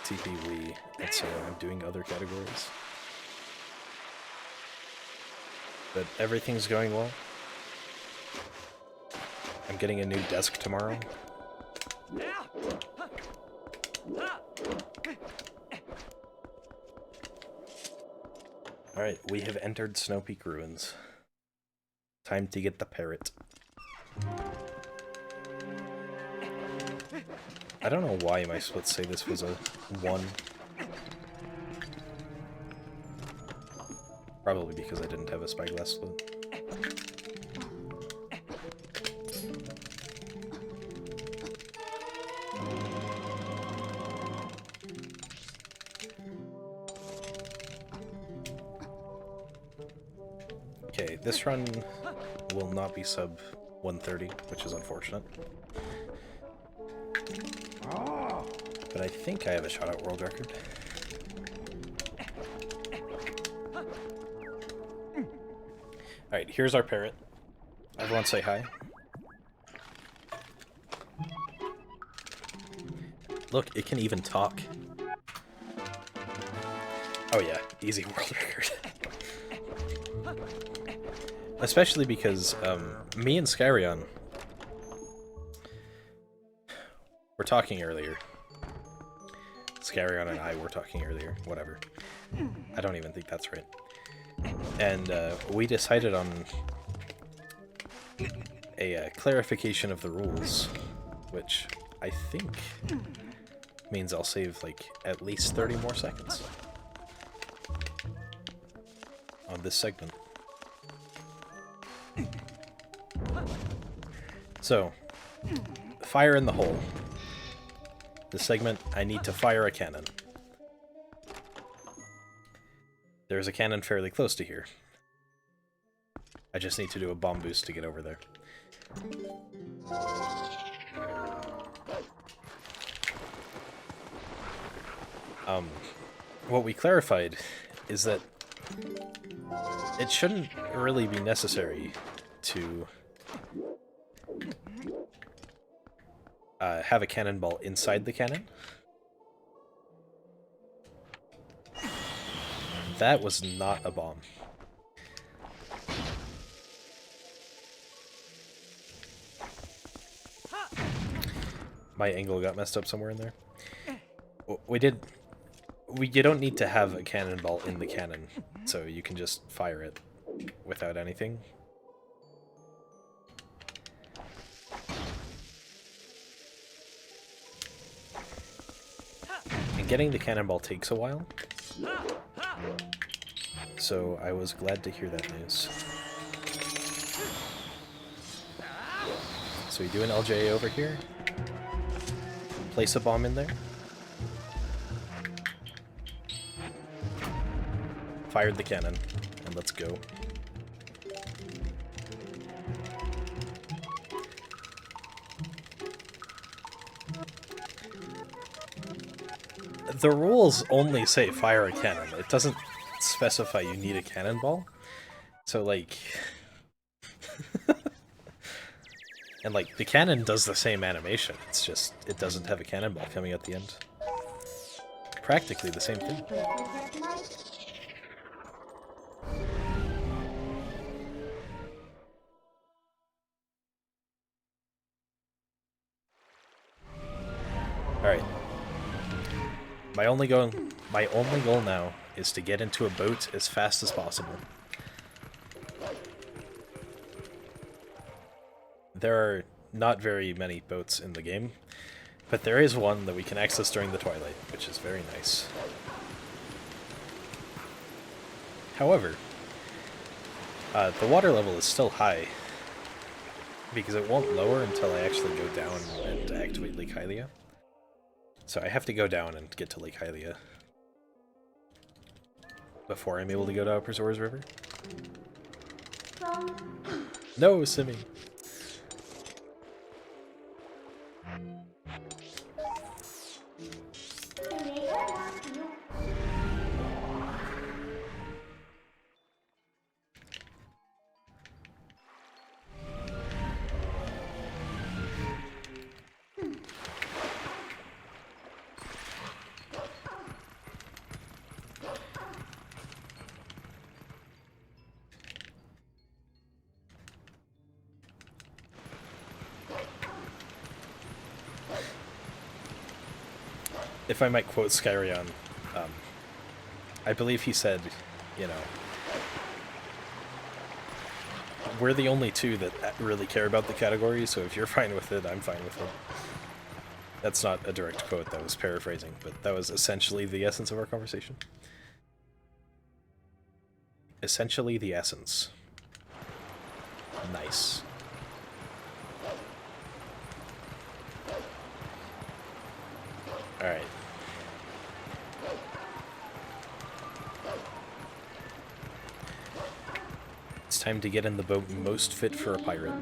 TP Wii, and so I'm doing other categories. But everything's going well. I'm getting a new desk tomorrow. Alright, we have entered Snow Peak Ruins. Time to get the parrot. I don't know why my splits say this was a 1. Probably because I didn't have a spyglass split. Okay, this run will not be sub 130, which is unfortunate. But I think I have a shot at world record. Alright, here's our parrot. Everyone say hi. Look, it can even talk. Oh yeah, easy world record. Especially because me and Skyrion were talking earlier. Skyrion and I were talking earlier, whatever. I don't even think that's right. And we decided on a clarification of the rules, which I think means I'll save like at least 30 more seconds on this segment. So, fire in the hole. This segment, I need to fire a cannon. There's a cannon fairly close to here. I just need to do a bomb boost to get over there. What we clarified is that it shouldn't really be necessary to have a cannonball inside the cannon. That was not a bomb. My angle got messed up somewhere in there. You don't need to have a cannonball in the cannon, so you can just fire it without anything. And getting the cannonball takes a while, so I was glad to hear that news. So we do an LJA over here, place a bomb in there, fired the cannon, and let's go. The rules only say fire a cannon. It doesn't specify you need a cannonball. So, like... and, like, the cannon does the same animation. It's just, it doesn't have a cannonball coming at the end. Practically the same thing. Alright. My only goal now is to get into a boat as fast as possible. There are not very many boats in the game, but there is one that we can access during the Twilight, which is very nice. However, the water level is still high, because it won't lower until I actually go down and activate Lake Hylia. So I have to go down and get to Lake Hylia before I'm able to go to Upper Zores River. No, Simi. If I might quote Skyrion, I believe he said, you know, we're the only two that really care about the category, so if you're fine with it, I'm fine with it. That's not a direct quote, that was paraphrasing, but that was essentially the essence of our conversation. Essentially the essence. Nice. Alright. It's time to get in the boat most fit for a pirate.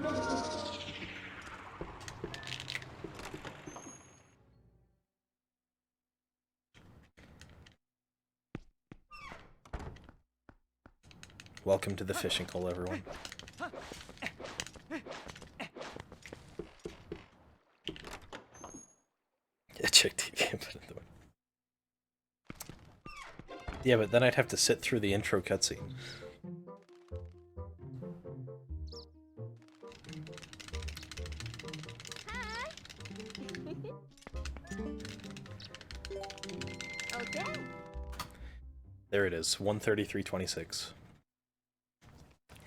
Welcome to the fishing hole, everyone. Check TV and put it in the way. Yeah, but then I'd have to sit through the intro cutscene.
Okay.
There it is, 1:33:26.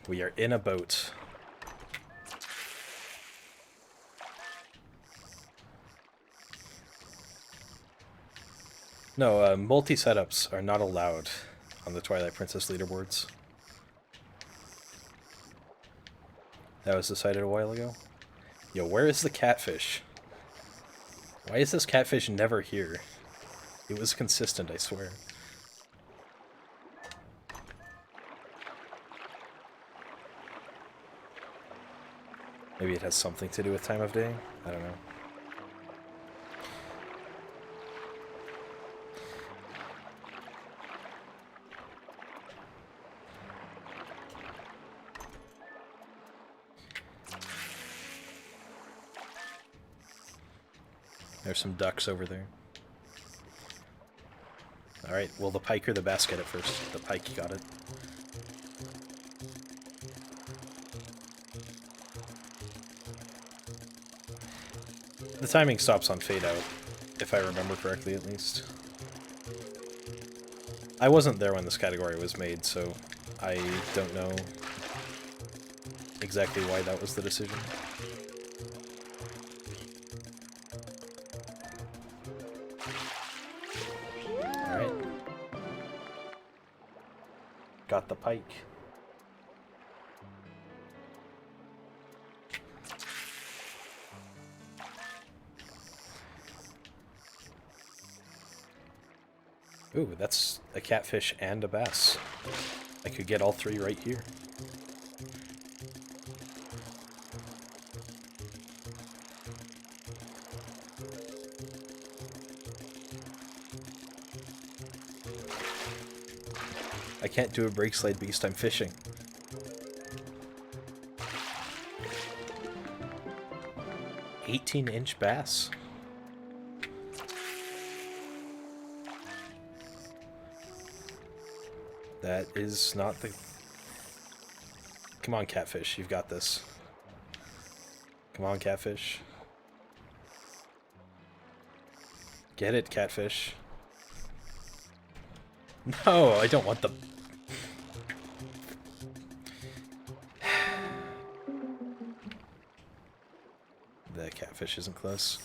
We are in a boat. No, multi-setups are not allowed on the Twilight Princess leaderboards. That was decided a while ago. Yo, where is the catfish? Why is this catfish never here? It was consistent, I swear. Maybe it has something to do with time of day? I don't know. There's some ducks over there. Alright, well the pike or the bass get it first. The pike got it. The timing stops on fade out, if I remember correctly at least. I wasn't there when this category was made, so I don't know exactly why that was the decision. Alright. Got the pike. Ooh, that's a catfish and a bass. I could get all three right here. I can't do a brake slide beast, I'm fishing. "18-inch bass. That is not the... Come on, catfish, you've got this. Come on, catfish. Get it, catfish. No, I don't want the... The catfish isn't close.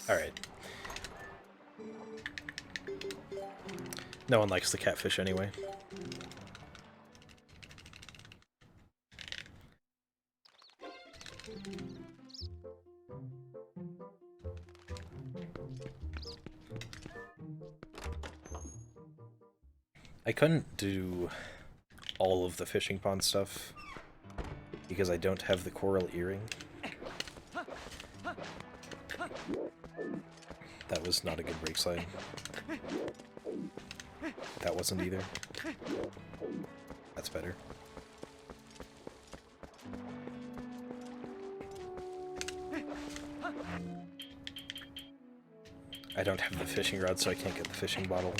Alright. No one likes the catfish anyway. I couldn't do all of the fishing pond stuff because I don't have the coral earring. That was not a good brake slide. That wasn't either. That's better. I don't have the fishing rod, so I can't get the fishing bottle.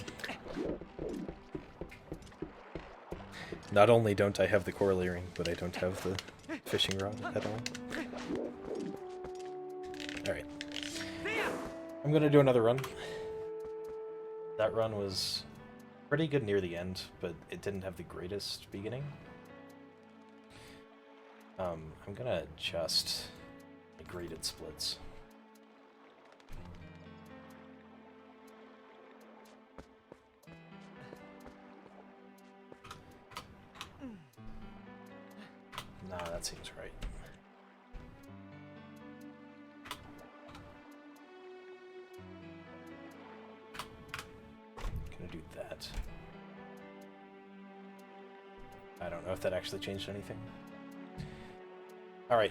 Not only don't I have the coral earring, but I don't have the fishing rod at all. Alright. I'm gonna do another run. That run was pretty good near the end, but it didn't have the greatest beginning. I'm gonna adjust my graded splits. Nah, that seems right. Gonna do that. I don't know if that actually changed anything. Alright,